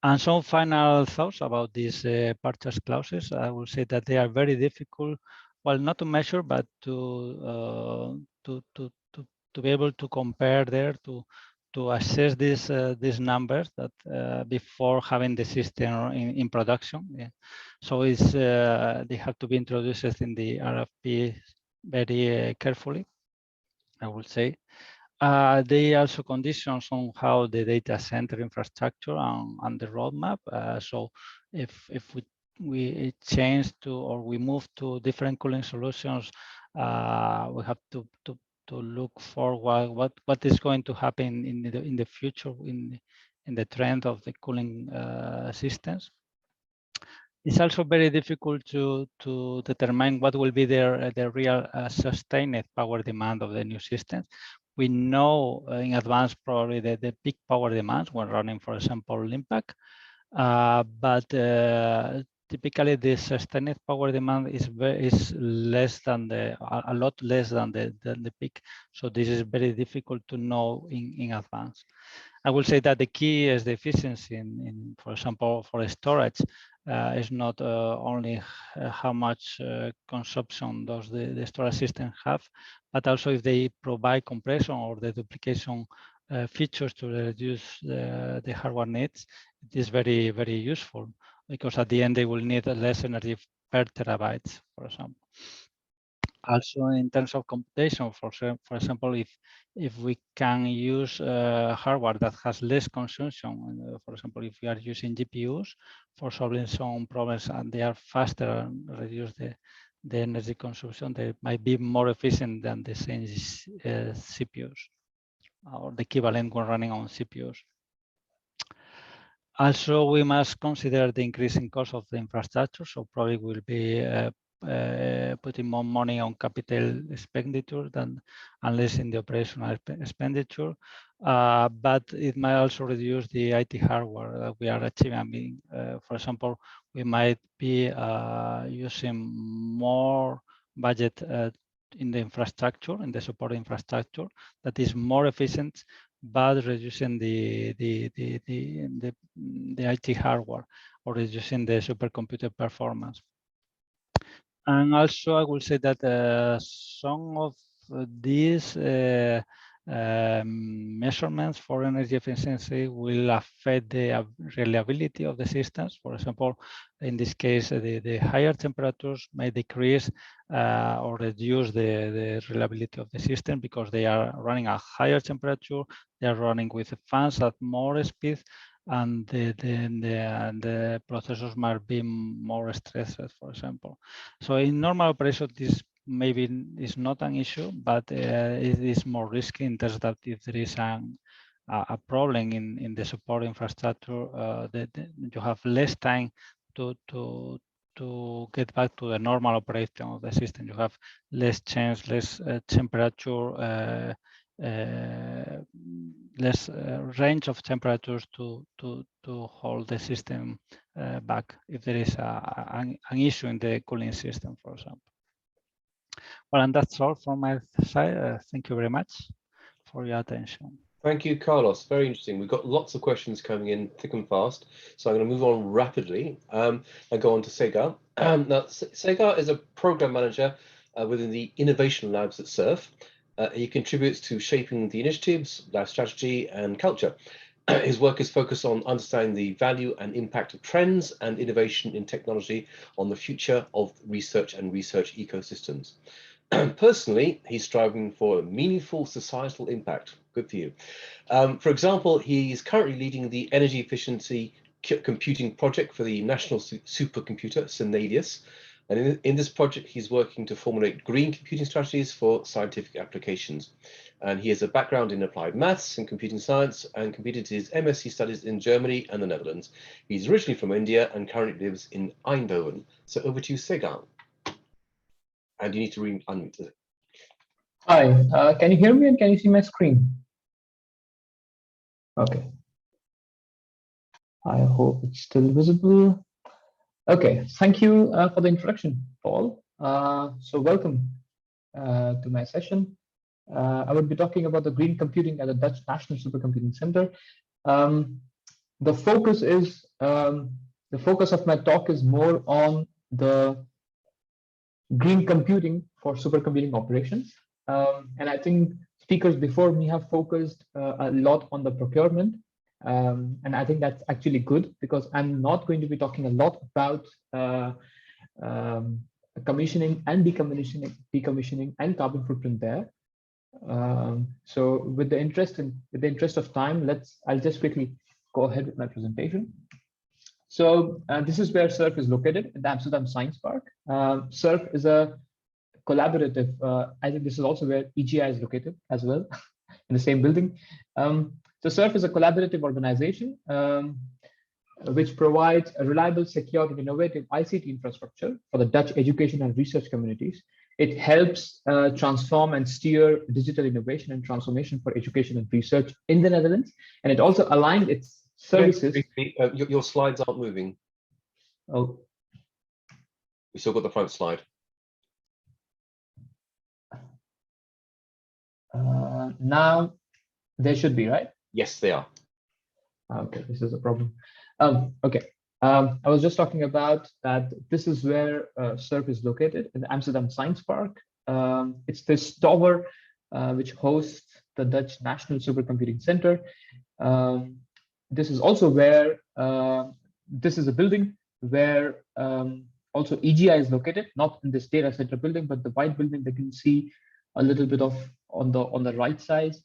And some final thoughts about these purchase clauses. I will say that they are very difficult, well, not to measure, but to be able to compare there, to assess these numbers that before having the system in production. Yeah. So it's they have to be introduced in the RFP very carefully, I will say. They also conditions on how the data center infrastructure and the roadmap. So if we change to, or we move to different cooling solutions, we have to look for what is going to happen in the future in the trend of the cooling systems. It's also very difficult to determine what will be the real sustained power demand of the new systems. We know in advance probably the peak power demands when running, for example, Limpac, but typically the sustained power demand is less than a lot less than the peak. So this is very difficult to know in advance. I will say that the key is the efficiency in for example, for storage. Is not only how much consumption does the storage system have, but also if they provide compression or the duplication features to reduce the hardware needs. It is very, very useful, because at the end they will need less energy per terabyte, for example. Also, in terms of computation, for example, if we can use hardware that has less consumption, for example, if we are using GPUs for solving some problems and they are faster and reduce the energy consumption, they might be more efficient than the same CPUs or the equivalent when running on CPUs. Also, we must consider the increasing cost of the infrastructure, so probably will be putting more money on capital expenditure than unless in the operational expenditure, but it might also reduce the IT hardware that we are achieving. I mean, for example, we might be using more budget in the infrastructure, in the support infrastructure, that is more efficient, but reducing the IT hardware or reducing the supercomputer performance. And also, I will say that some of these measurements for energy efficiency will affect the reliability of the systems. For example, in this case, the higher temperatures may decrease or reduce the reliability of the system, because they are running at higher temperature, they are running with fans at more speed, and the processors might be more stressed, for example. So in normal operation, this maybe is not an issue, but it is more risky in terms that if there is a problem in the support infrastructure, you have less time to get back to the normal operation of the system. You have less chance, less temperature, less range of temperatures to hold the system back if there is an issue in the cooling system, for example. Well, and that's all from my side. Thank you very much for your attention. Thank you, Carlos. Very interesting. We've got lots of questions coming in thick and fast, so I'm going to move on rapidly and go on to Segar. Now, Segar is a program manager within the innovation labs at SURF. He contributes to shaping the initiatives, lab strategy, and culture. His work is focused on understanding the value and impact of trends and innovation in technology on the future of research and research ecosystems. Personally, he's striving for a meaningful societal impact. Good for you. For example, he's currently leading the energy efficiency computing project for the national supercomputer, Synadius. And in this project, he's working to formulate green computing strategies for scientific applications. And he has a background in applied maths and computing science and completed his MSc studies in Germany and the Netherlands. He's originally from India and currently lives in Eindhoven. So over to you, Segan. And you need to unmute it. Hi, can you hear me and can you see my screen? Okay. I hope it's still visible. Okay, thank you for the introduction, Paul. So welcome to my session. I will be talking about the green computing at the Dutch National Supercomputing Center. The focus of my talk is more on the green computing for supercomputing operations. And I think speakers before me have focused a lot on the procurement. And I think that's actually good because I'm not going to be talking a lot about commissioning and decommissioning and carbon footprint there. So with the interest of time, I'll just quickly go ahead with my presentation. So this is where SURF is located in the Amsterdam Science Park. SURF is a collaborative. I think this is also where EGI is located as well, in the same building. So SURF is a collaborative organization which provides a reliable, secure, and innovative ICT infrastructure for the Dutch education and research communities. It helps transform and steer digital innovation and transformation for education and research in the Netherlands. And it also aligned its services. Your slides aren't moving. Oh. We still got the front slide. Now they should be, right? Yes, they are. Okay, this is a problem. Okay, I was just talking about that. This is where SURF is located in the Amsterdam Science Park. It's this tower which hosts the Dutch National Supercomputing Center. This is also where this is a building where also EGI is located, not in this data center building, but the white building that you can see a little bit of on the right side.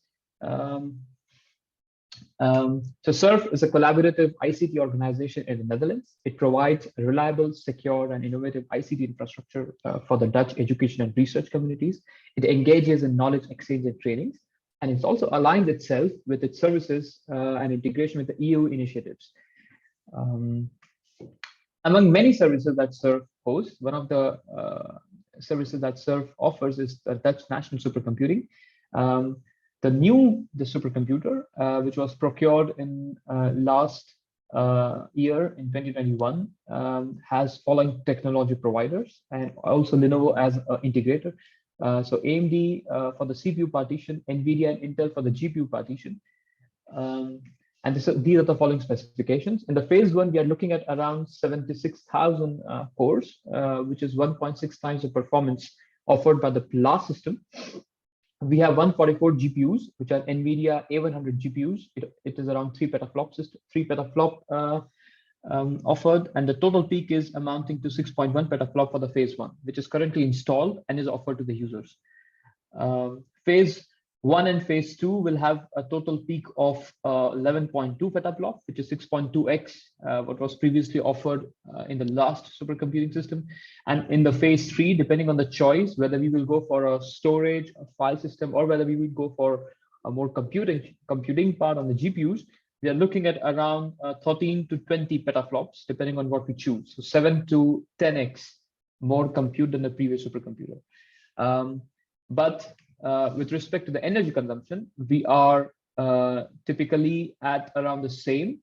So SURF is a collaborative ICT organization in the Netherlands. It provides a reliable, secure, and innovative ICT infrastructure for the Dutch education and research communities. It engages in knowledge exchange and trainings, and it's also aligned itself with its services and integration with the EU initiatives. Among many services that SURF hosts, one of the services that SURF offers is the Dutch National Supercomputing. The supercomputer, which was procured in last year in 2021, has following technology providers and also Lenovo as an integrator. So AMD for the CPU partition, NVIDIA and Intel for the GPU partition. And these are the following specifications. In the phase one, we are looking at around 76,000 cores, which is 1.6 times the performance offered by the last system. We have 144 GPUs, which are NVIDIA A100 GPUs. It is around 3 petaflop system, 3 petaflop offered, and the total peak is amounting to 6.1 petaflop for the phase one, which is currently installed and is offered to the users. Phase one and phase two will have a total peak of 11.2 petaflop, which is 6.2x what was previously offered in the last supercomputing system. And in the phase three, depending on the choice, whether we will go for a storage, a file system, or whether we will go for a more computing part on the GPUs, we are looking at around 13 to 20 petaflops, depending on what we choose. So 7 to 10x more compute than the previous supercomputer. With respect to the energy consumption, we are typically at around the same.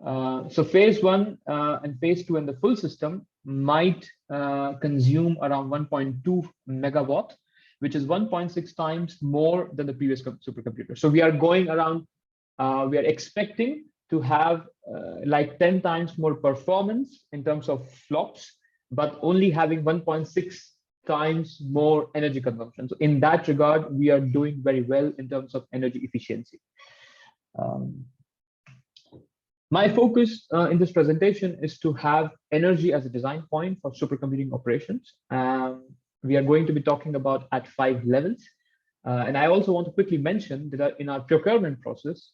So phase one and phase two and the full system might consume around 1.2 megawatt, which is 1.6 times more than the previous supercomputer. So we are going around, we are expecting to have like 10 times more performance in terms of flops, but only having 1.6 times more energy consumption. So in that regard, we are doing very well in terms of energy efficiency. My focus in this presentation is to have energy as a design point for supercomputing operations. We are going to be talking about at 5 levels. And I also want to quickly mention that in our procurement process,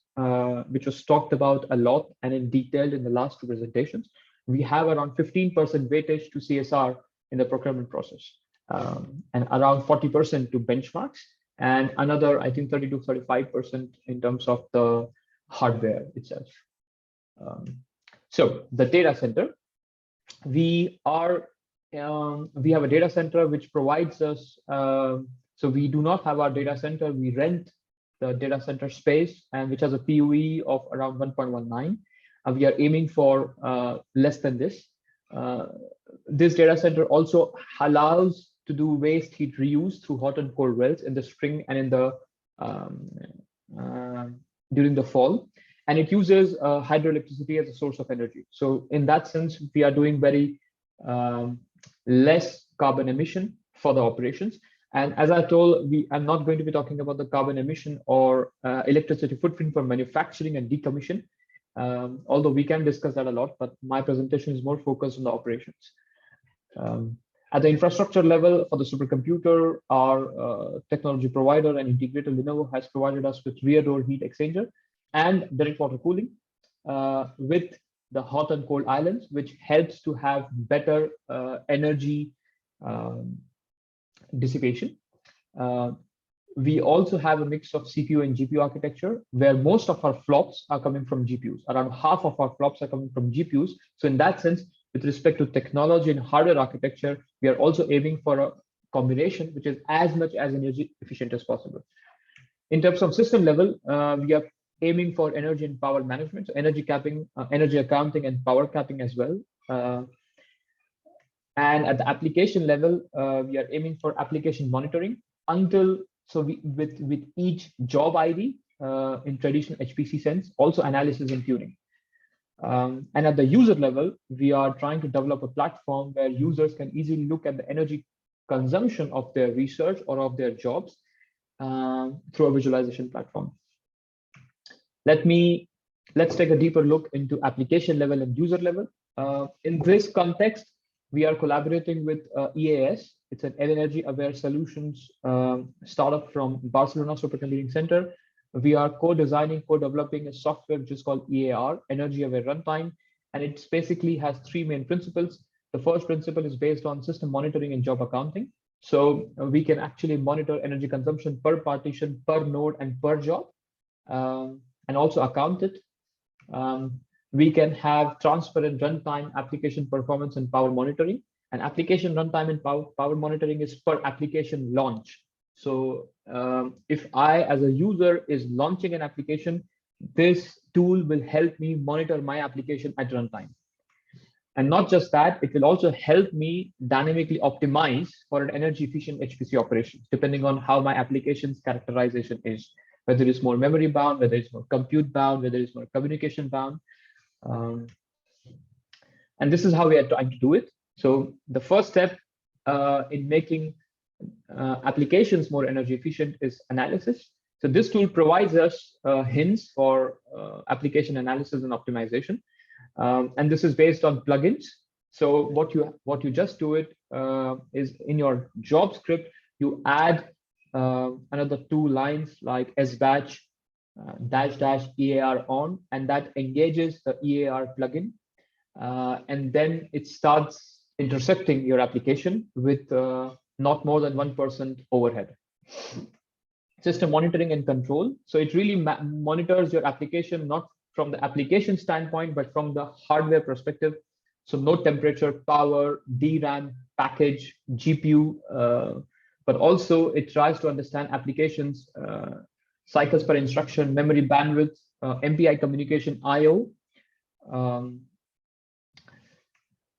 which was talked about a lot and in detail in the last two presentations, we have around 15% weightage to CSR in the procurement process, and around 40% to benchmarks, and another, I think 30 to 35% in terms of the hardware itself. So the data center, we have a data center which provides us, so we do not have our data center, we rent the data center space, and which has a PUE of around 1.19. We are aiming for less than this. This data center also allows to do waste heat reuse through hot and cold wells in the spring and in the during the fall, and it uses hydroelectricity as a source of energy. So in that sense, we are doing very less carbon emission for the operations. And as I told, I'm not going to be talking about the carbon emission or electricity footprint for manufacturing and decommission, although we can discuss that a lot, but my presentation is more focused on the operations. At the infrastructure level, for the supercomputer, our technology provider and integrator Lenovo has provided us with rear door heat exchanger and direct water cooling with the hot and cold islands, which helps to have better energy dissipation. We also have a mix of CPU and GPU architecture, where most of our flops are coming from GPUs. Around half of our flops are coming from GPUs. So in that sense, with respect to technology and hardware architecture, we are also aiming for a combination which is as much as energy efficient as possible. In terms of system level, we are aiming for energy and power management, so energy capping, energy accounting, and power capping as well. And at the application level, we are aiming for application monitoring with each job ID in traditional HPC sense, also analysis and tuning. And at the user level, we are trying to develop a platform where users can easily look at the energy consumption of their research or of their jobs through a visualization platform. Let's take a deeper look into application level and user level. In this context, we are collaborating with EAS. It's an energy aware solutions startup from Barcelona Supercomputing Center. We are co-designing, co-developing a software which is called EAR, Energy Aware Runtime, and it basically has three main principles. The first principle is based on system monitoring and job accounting. So we can actually monitor energy consumption per partition, per node, and per job, and also account it. We can have transparent runtime, application performance, and power monitoring. And application runtime and power monitoring is per application launch. So if I, as a user, is launching an application, this tool will help me monitor my application at runtime. And not just that, it will also help me dynamically optimize for an energy efficient HPC operation, depending on how my application's characterization is, whether it's more memory bound, whether it's more compute bound, whether it's more communication bound. And this is how we are trying to do it. So the first step in making applications more energy efficient is analysis. So this tool provides us hints for application analysis and optimization. And this is based on plugins. So what you just do it is in your job script, you add another two lines like sbatch -- EAR on, and that engages the EAR plugin. And then it starts intersecting your application with not more than 1% overhead. System monitoring and control. So it really monitors your application, not from the application standpoint, but from the hardware perspective. So node temperature, power, DRAM, package, GPU, but also it tries to understand applications, cycles per instruction, memory bandwidth, MPI communication, IO.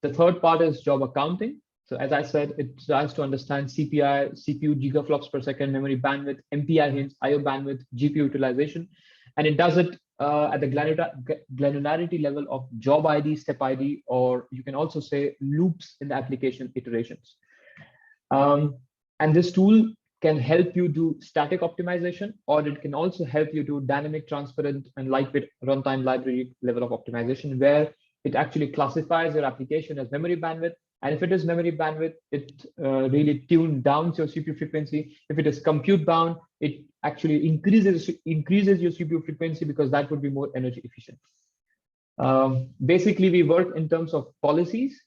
The third part is job accounting. So as I said, it tries to understand CPI, CPU gigaflops per second, memory bandwidth, MPI hints, IO bandwidth, GPU utilization. And it does it at the granularity level of job ID, step ID, or you can also say loops in the application iterations. And this tool can help you do static optimization, or it can also help you do dynamic, transparent, and lightweight runtime library level of optimization, where it actually classifies your application as memory bandwidth. And if it is memory bandwidth, it really tunes down your CPU frequency. If it is compute bound, it actually increases your CPU frequency because that would be more energy efficient. Basically, we work in terms of policies.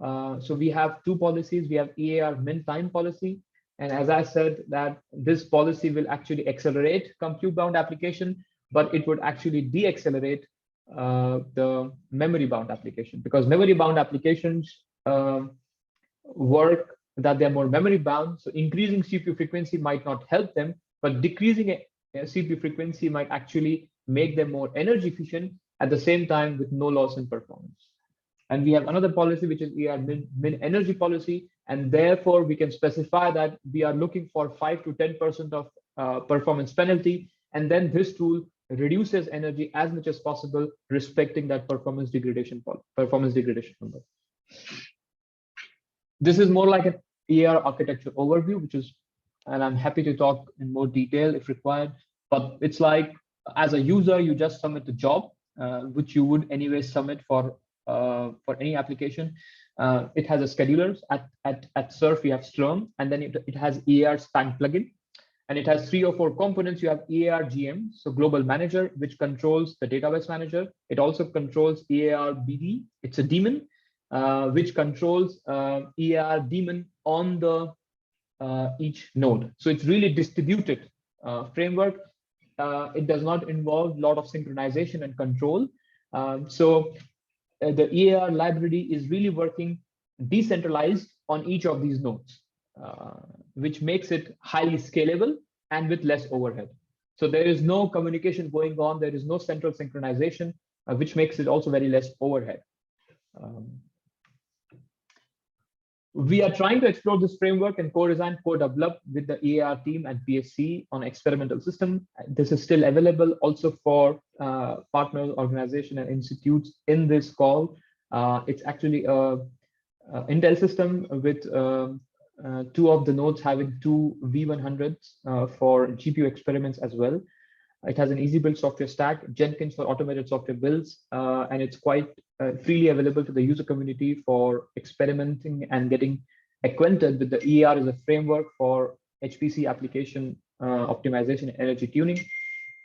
So we have two policies. We have EAR min time policy. And as I said, that this policy will actually accelerate compute bound application, but it would actually de-accelerate the memory bound application, because memory bound applications work that they're more memory bound. So increasing CPU frequency might not help them, but decreasing a CPU frequency might actually make them more energy efficient at the same time with no loss in performance. And we have another policy, which is EAR min energy policy. And therefore, we can specify that we are looking for 5 to 10% of performance penalty. And then this tool reduces energy as much as possible, respecting that performance degradation number. This is more like an EAR architecture overview, and I'm happy to talk in more detail if required. But it's like, as a user, you just submit the job, which you would anyway submit for any application. It has a schedulers. At Surf, we have Slurm, and then it has EAR span plugin. And it has 3 or 4 components. You have EAR GM, so Global Manager, which controls the database manager. It also controls EAR BD. It's a daemon, which controls EAR daemon on the each node. So it's really distributed framework. It does not involve a lot of synchronization and control. So the EAR library is really working decentralized on each of these nodes, which makes it highly scalable and with less overhead. So there is no communication going on. There is no central synchronization, which makes it also very less overhead. We are trying to explore this framework and co-design, co-develop with the EAR team at PSC on experimental system. This is still available also for partner organization and institutes in this call. It's actually a Intel system with 2 of the nodes having 2 V100s for GPU experiments as well. It has an easy build software stack, Jenkins for automated software builds, and it's quite freely available to the user community for experimenting and getting acquainted with the EAR as a framework for HPC application optimization and energy tuning.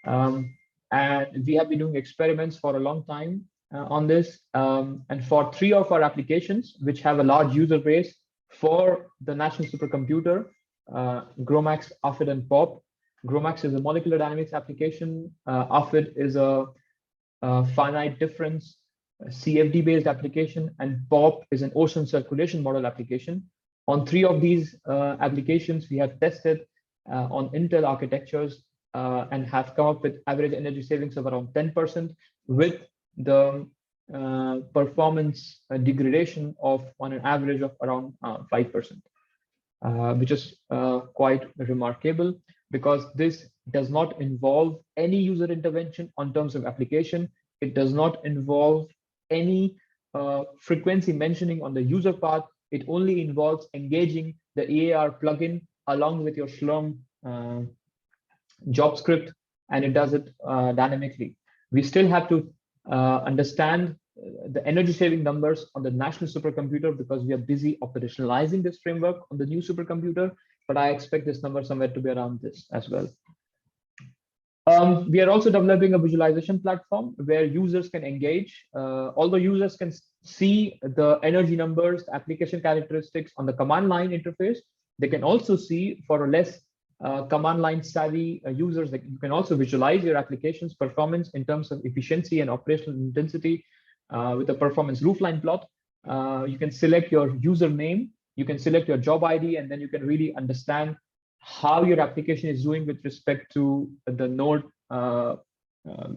And we have been doing experiments for a long time on this. And for 3 of our applications, which have a large user base for the National Supercomputer, GROMACS, AFID, and POP. GROMACS is a molecular dynamics application. AFID is a finite difference CFD-based application, and POP is an ocean circulation model application. On 3 of these applications, we have tested on Intel architectures and have come up with average energy savings of around 10% with the performance degradation of on an average of around 5%, which is quite remarkable, because this does not involve any user intervention on terms of application. It does not involve any frequency mentioning on the user part. It only involves engaging the EAR plugin along with your Slurm job script, and it does it dynamically. We still have to understand the energy saving numbers on the national supercomputer because we are busy operationalizing this framework on the new supercomputer, but I expect this number somewhere to be around this as well. We are also developing a visualization platform where users can engage. Although users can see the energy numbers, application characteristics on the command line interface, they can also see, for a less command line savvy users, that you can also visualize your application's performance in terms of efficiency and operational intensity with a performance roofline plot. You can select your username, you can select your job ID, and then you can really understand how your application is doing with respect to the node,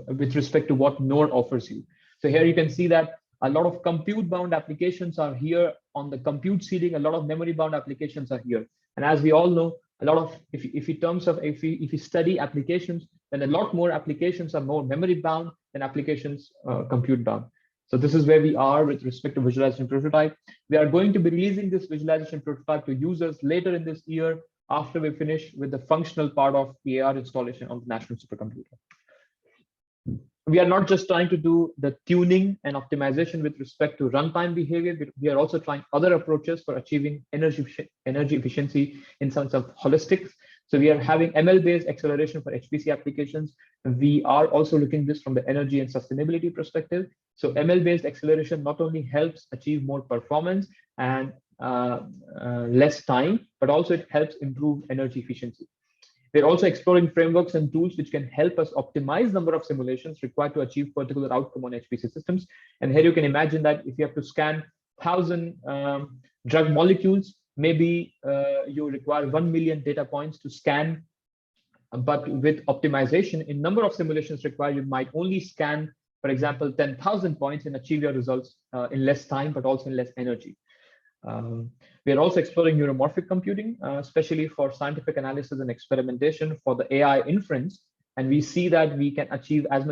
with respect to what node offers you. So here you can see that a lot of compute bound applications are here on the compute ceiling. A lot of memory bound applications are here. And as we all know, a lot of, if you study applications, then a lot more applications are more memory bound than applications compute bound. So this is where we are with respect to visualization prototype. We are going to be releasing this visualization prototype to users later in this year, after we finish with the functional part of EAR installation on the national supercomputer. We are not just trying to do the tuning and optimization with respect to runtime behavior, but we are also trying other approaches for achieving energy efficiency in terms of holistics. So we are having ML-based acceleration for HPC applications. We are also looking this from the energy and sustainability perspective. So ML-based acceleration not only helps achieve more performance and less time, but also it helps improve energy efficiency. We're also exploring frameworks and tools which can help us optimize number of simulations required to achieve particular outcome on HPC systems. And here you can imagine that if you have to scan 1,000 drug molecules, maybe you require 1 million data points to scan. But with optimization in number of simulations required, you might only scan, for example, 10,000 points and achieve your results in less time, but also in less energy. We are also exploring neuromorphic computing, especially for scientific analysis and experimentation for the AI inference. And we see that we can achieve as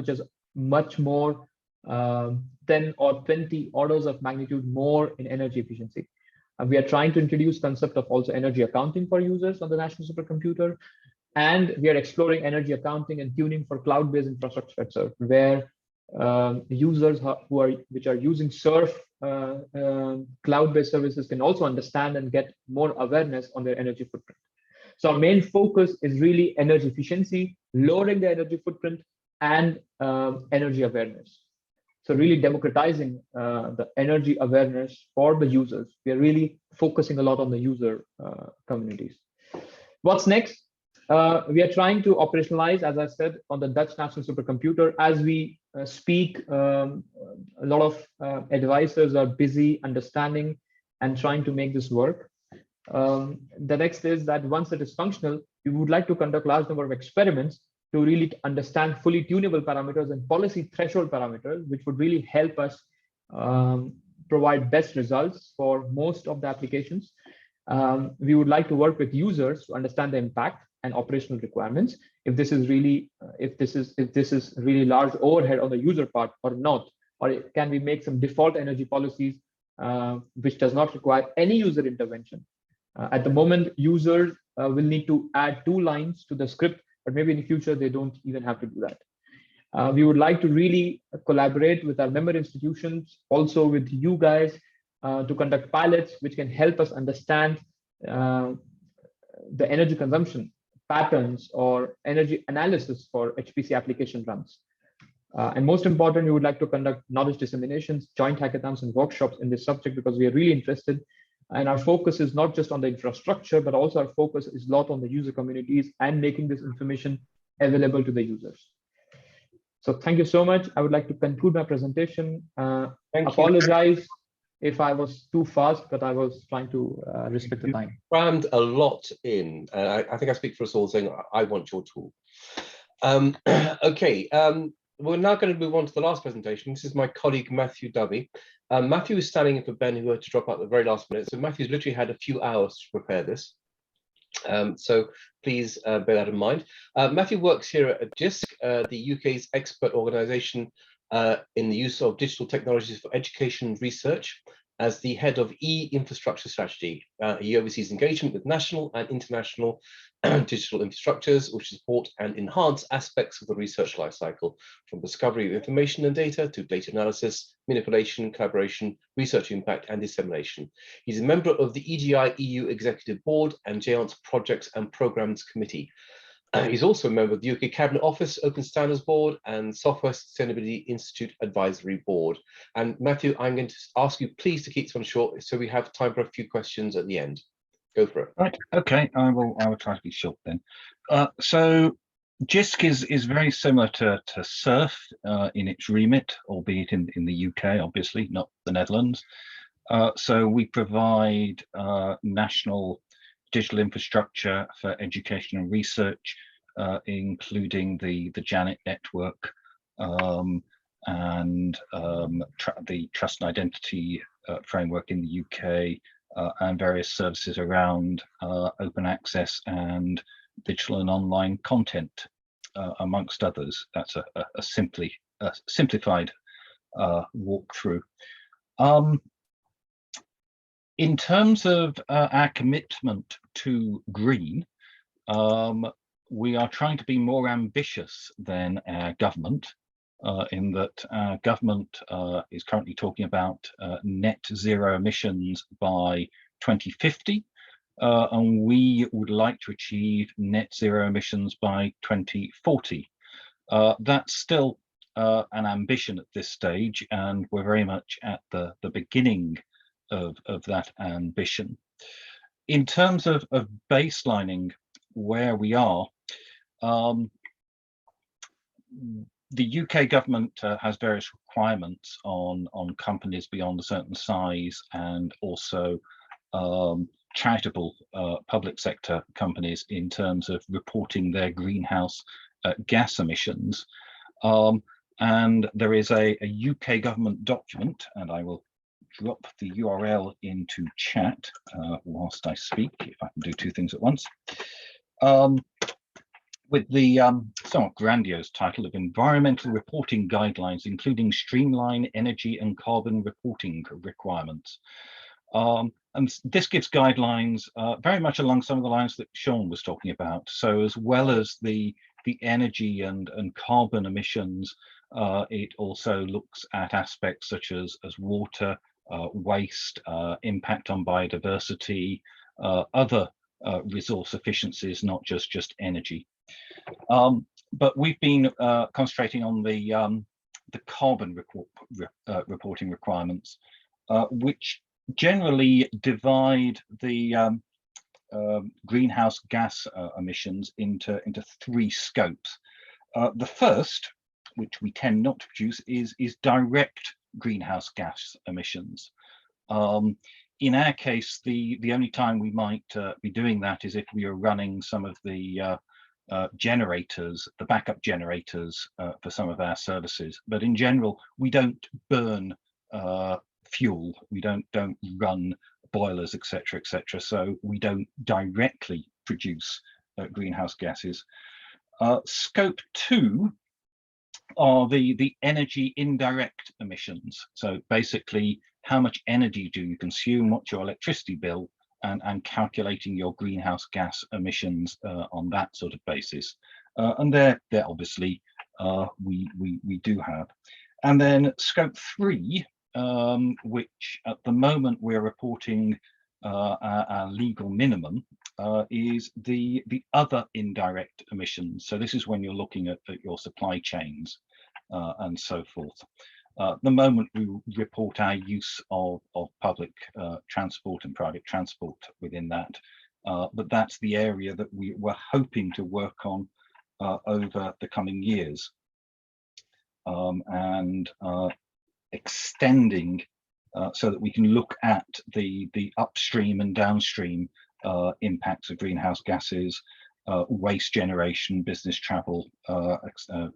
much more 10 or 20 orders of magnitude more in energy efficiency. We are trying to introduce concept of also energy accounting for users on the national supercomputer. And we are exploring energy accounting and tuning for cloud-based infrastructure, where users which are using SURF cloud-based services can also understand and get more awareness on their energy footprint. So our main focus is really energy efficiency, lowering the energy footprint, and energy awareness. So really democratizing the energy awareness for the users. We are really focusing a lot on the user communities. What's next? We are trying to operationalize, as I said, on the Dutch national supercomputer. As we speak, a lot of advisors are busy understanding and trying to make this work. The next is that once it is functional, we would like to conduct large number of experiments to really understand fully tunable parameters and policy threshold parameters, which would really help us provide best results for most of the applications. We would like to work with users to understand the impact and operational requirements. If this is really large overhead on the user part or not, or can we make some default energy policies which does not require any user intervention? At the moment, users will need to add 2 lines to the script, but maybe in the future they don't even have to do that. We would like to really collaborate with our member institutions, also with you guys, to conduct pilots which can help us understand the energy consumption patterns or energy analysis for HPC application runs. And most important, we would like to conduct knowledge disseminations, joint hackathons, and workshops in this subject because we are really interested. And our focus is not just on the infrastructure, but also our focus is a lot on the user communities and making this information available to the users. So thank you so much. I would like to conclude my presentation. Apologize if I was too fast, but I was trying to respect the time. Crammed a lot in. I think I speak for us all saying I want your tool. Okay, we're now going to move on to the last presentation. This is my colleague, Matthew Dovey. Matthew is standing in for Ben, who had to drop out at the very last minute. So Matthew's literally had a few hours to prepare this. So please bear that in mind. Matthew works here at JISC, the UK's expert organisation in the use of digital technologies for education and research, as the head of e-infrastructure strategy. He oversees engagement with national and international digital infrastructures, which support and enhance aspects of the research lifecycle, from discovery of information and data to data analysis, manipulation, collaboration, research impact, and dissemination. He's a member of the EGI EU Executive Board and JANS Projects and Programmes Committee. He's also a member of the UK Cabinet Office Open Standards Board and Software Sustainability Institute Advisory Board. And Matthew, I'm going to ask you please to keep this one short so we have time for a few questions at the end. Go for it. Right. Okay. I will try to be short then. So JISC is very similar to SURF in its remit, albeit in the UK, obviously, not the Netherlands. So we provide national digital infrastructure for education and research, including the JANET network and the trust and identity framework in the UK, and various services around open access and digital and online content, amongst others. That's a simplified walkthrough. In terms of our commitment to green, we are trying to be more ambitious than our government, in that our government is currently talking about net zero emissions by 2050. and we would like to achieve net zero emissions by 2040. That's still an ambition at this stage, and we're very much at the beginning of that ambition. In terms of baselining where we are, the UK government has various requirements on companies beyond a certain size, and also charitable public sector companies in terms of reporting their greenhouse gas emissions. And there is a UK government document, and I will drop the URL into chat whilst I speak, if I can do two things at once, with the somewhat grandiose title of Environmental Reporting Guidelines, including streamlined energy and carbon reporting requirements. And this gives guidelines very much along some of the lines that Sean was talking about. So as well as the energy and carbon emissions, it also looks at aspects such as water, waste, impact on biodiversity, other resource efficiencies, not just energy. But we've been concentrating on the carbon reporting requirements, which generally divide the greenhouse gas emissions into three scopes. The first, which we tend not to produce, is direct greenhouse gas emissions. In our case, the only time we might be doing that is if we are running some of the generators, the backup generators for some of our services. But in general, we don't burn fuel, we don't run boilers, etc., etc. So we don't directly produce greenhouse gases. Scope 2 are the energy indirect emissions. So basically, how much energy do you consume, what's your electricity bill, and calculating your greenhouse gas emissions on that sort of basis. And there obviously we do have. And then scope 3, which at the moment we're reporting our legal minimum, is the other indirect emissions. So this is when you're looking at your supply chains and so forth. At the moment, we report our use of public transport and private transport within that, but that's the area that we were hoping to work on over the coming years, and extending so that we can look at the upstream and downstream impacts of greenhouse gases, waste generation, business travel,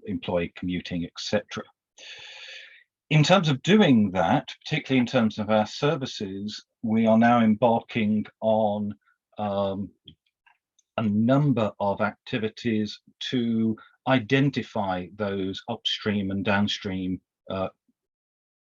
employee commuting, etc. In terms of doing that, particularly in terms of our services, we are now embarking on a number of activities to identify those upstream and downstream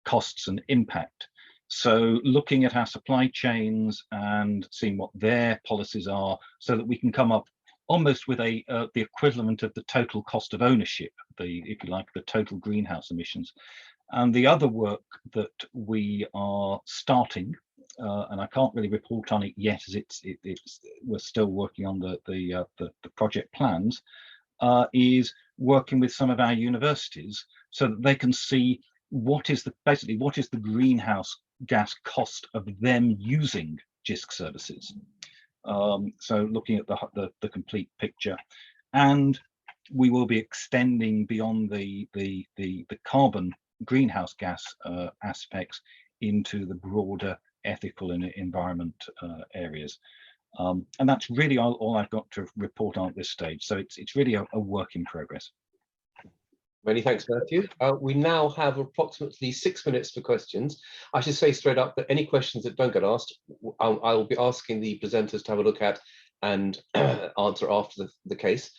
costs and impact. So looking at our supply chains and seeing what their policies are, so that we can come up almost with the equivalent of the total cost of ownership, if you like, the total greenhouse emissions. And the other work that we are starting, and I can't really report on it yet, as we're still working on the project plans, is working with some of our universities so that they can see what is the greenhouse gas cost of them using JISC services. So looking at the complete picture, and we will be extending beyond the carbon greenhouse gas aspects into the broader ethical and environment areas. And that's really all I've got to report on at this stage. So it's really a work in progress. Many thanks, Matthew. We now have approximately 6 minutes for questions. I should say straight up that any questions that don't get asked, I'll be asking the presenters to have a look at and answer after the case.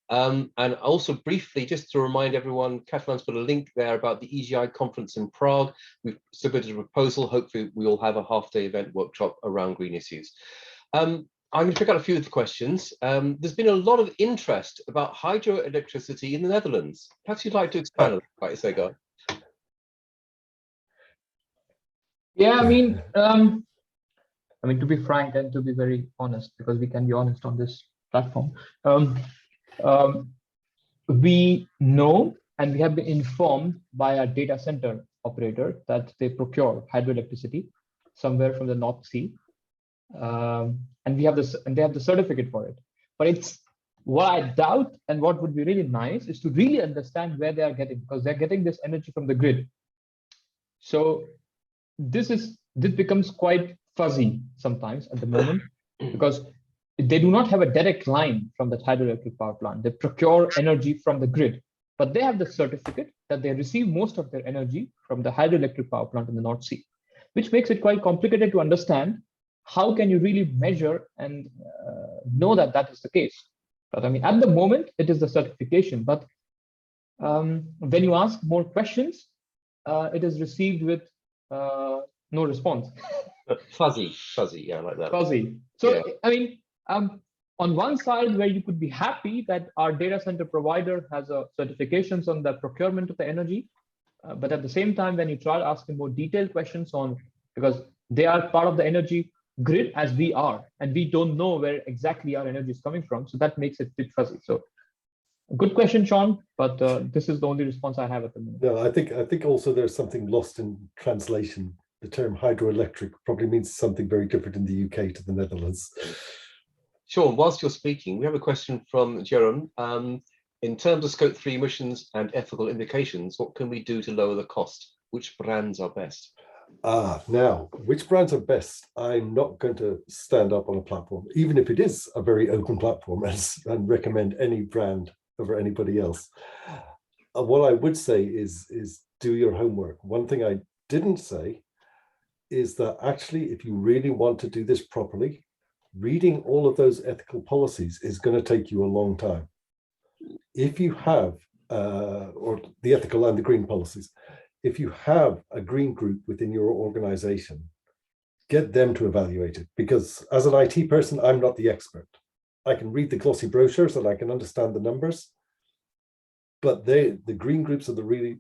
And also briefly, just to remind everyone, Catalan's put a link there about the EGI conference in Prague. We've submitted a proposal. Hopefully we will have a half-day event workshop around green issues. I'm going to pick out a few of the questions. There's been a lot of interest about hydroelectricity in the Netherlands. Perhaps you'd like to expand on that, Sega. Yeah, I mean, I mean, to be frank and to be very honest, because we can be honest on this platform, we know and we have been informed by our data center operator that they procure hydroelectricity somewhere from the North Sea, and we have this, and they have the certificate for it. But it's what I doubt, and what would be really nice is to really understand where they are getting, because they're getting this energy from the grid. So this becomes quite fuzzy sometimes at the moment, because they do not have a direct line from the hydroelectric power plant. They procure energy from the grid, but they have the certificate that they receive most of their energy from the hydroelectric power plant in the North Sea, which makes it quite complicated to understand how can you really measure and know that that is the case. But I mean, at the moment, it is the certification. But when you ask more questions, it is received with no response. Fuzzy, yeah, I like that. Fuzzy. So, yeah. I mean, on one side, where you could be happy that our data center provider has certifications on the procurement of the energy, but at the same time, when you try asking more detailed questions on, because they are part of the energy grid as we are, and we don't know where exactly our energy is coming from, so that makes it a bit fuzzy. So, good question, Sean, but this is the only response I have at the moment. No, I think also there's something lost in translation. The term hydroelectric probably means something very different in the UK to the Netherlands. Sean, whilst you're speaking, we have a question from Jerome. In terms of Scope 3 emissions and ethical indications, what can we do to lower the cost? Which brands are best? Now, which brands are best? I'm not going to stand up on a platform, even if it is a very open platform, and recommend any brand over anybody else. What I would say is do your homework. One thing I didn't say is that actually, if you really want to do this properly, reading all of those ethical policies is going to take you a long time. If you have, or the ethical and the green policies, if you have a green group within your organization, get them to evaluate it, because as an IT person, I'm not the expert. I can read the glossy brochures and I can understand the numbers, but the green groups are the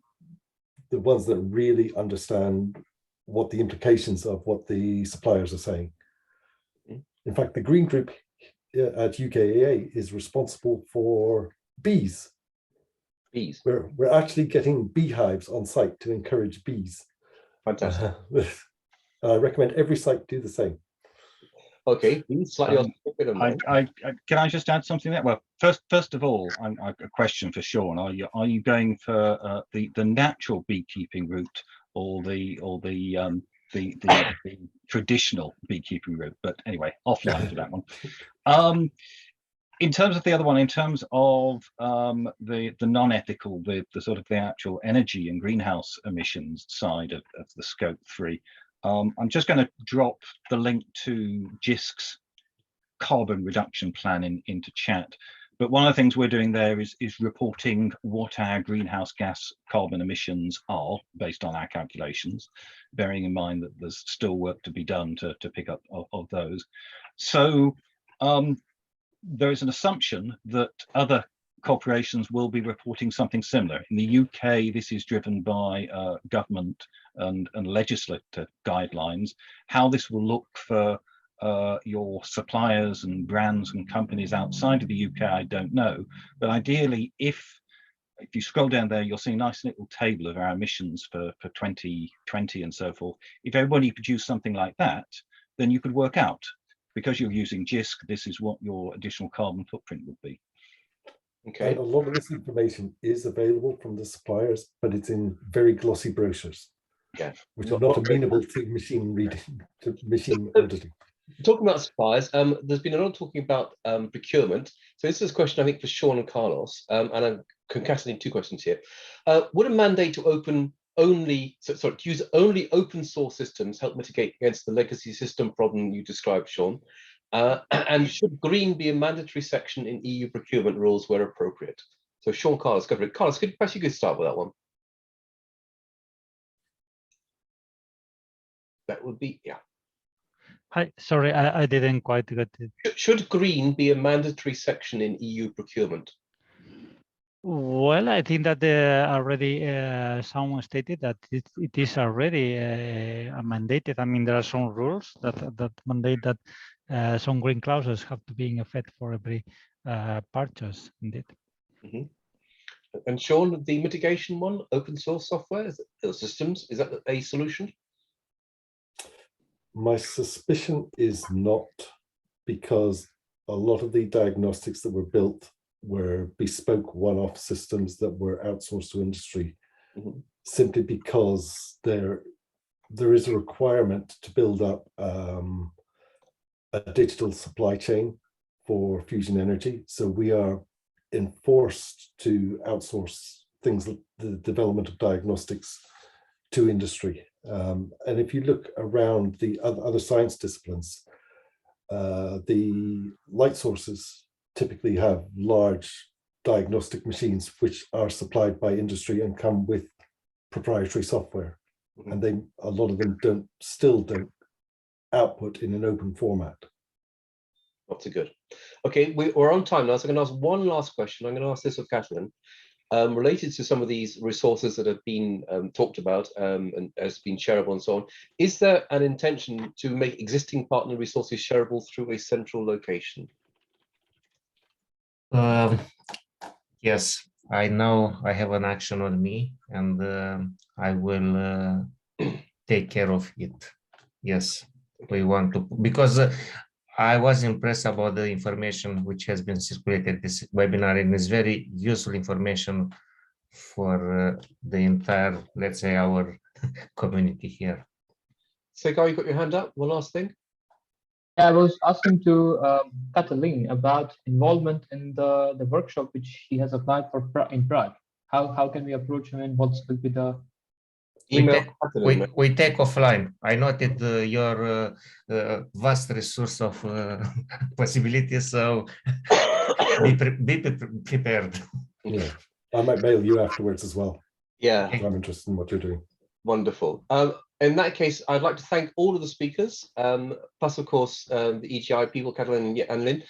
ones that really understand what the implications of what the suppliers are saying. In fact, the green group at UKAA is responsible for bees. Bees. We're actually getting beehives on site to encourage bees. Fantastic. I recommend every site do the same. Okay, slightly off topic. Can I just add something there? Well, first of all, a question for Sean: Are you going for the natural beekeeping route or the traditional beekeeping route? But anyway, offline for that one. In terms of the other one, in terms of the non-ethical, the sort of the actual energy and greenhouse emissions side of the Scope 3, I'm just going to drop the link to JISC's carbon reduction plan into chat. But one of the things we're doing there is reporting what our greenhouse gas carbon emissions are based on our calculations, bearing in mind that there's still work to be done to pick up of those. So there is an assumption that other corporations will be reporting something similar. In the UK, this is driven by government and legislative guidelines. How this will look for your suppliers and brands and companies outside of the UK, I don't know. But ideally, if you scroll down there, you'll see a nice little table of our emissions for 2020 and so forth. If everybody produced something like that, then you could work out, because you're using JISC, this is what your additional carbon footprint would be. Okay. And a lot of this information is available from the suppliers, but it's in very glossy brochures, which are not amenable to machine reading, to machine auditing. Talking about suppliers, there's been a lot of talking about procurement. So this is a question, I think, for Sean and Carlos, and I'm concatenating two questions here. Would a mandate to use only open source systems help mitigate against the legacy system problem you described, Sean? And should green be a mandatory section in EU procurement rules where appropriate? So Sean, Carlos, go for it. Carlos, perhaps you could start with that one. That would be, yeah. Hi, sorry, I didn't quite get it. Should green be a mandatory section in EU procurement? Well, I think that already someone stated that it is already mandated. I mean, there are some rules that mandate that some green clauses have to be in effect for every purchase. Indeed. Mm-hmm. And Sean, the mitigation one, open source software systems, is that a solution? My suspicion is not, because a lot of the diagnostics that were built were bespoke one-off systems that were outsourced to industry, simply because there is a requirement to build up a digital supply chain for fusion energy. So we are enforced to outsource things like the development of diagnostics to industry. And if you look around the other science disciplines, the light sources typically have large diagnostic machines which are supplied by industry and come with proprietary software. And a lot of them still don't output in an open format. Not so good. Okay, we're on time now, so I'm going to ask one last question. I'm going to ask this of Catherine, related to some of these resources that have been talked about and has been shareable and so on. Is there an intention to make existing partner resources shareable through a central location? Yes, I know I have an action on me, and I will take care of it. Yes, we want to, because I was impressed about the information which has been circulated this webinar, and it's very useful information for the entire, let's say, our community here. So, Guy, you got your hand up. One last thing. I was asking to Katalin about involvement in the workshop which he has applied for in Prague. How can we approach him, and what's will be the Email? We take offline. I noted your vast resource of possibilities, so be prepared. Yeah, I might mail you afterwards as well. Yeah, I'm interested in what you're doing. wonderful. In that case, I'd like to thank all of the speakers, plus, of course, the EGI people, Catalin and Lynn.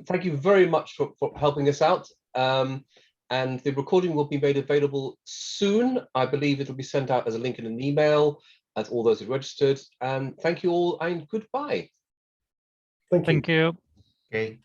Thank you very much for helping us out. And the recording will be made available soon. I believe it'll be sent out as a link in an email as all those who registered. And thank you all, and goodbye. Thank you. Thank you. Okay.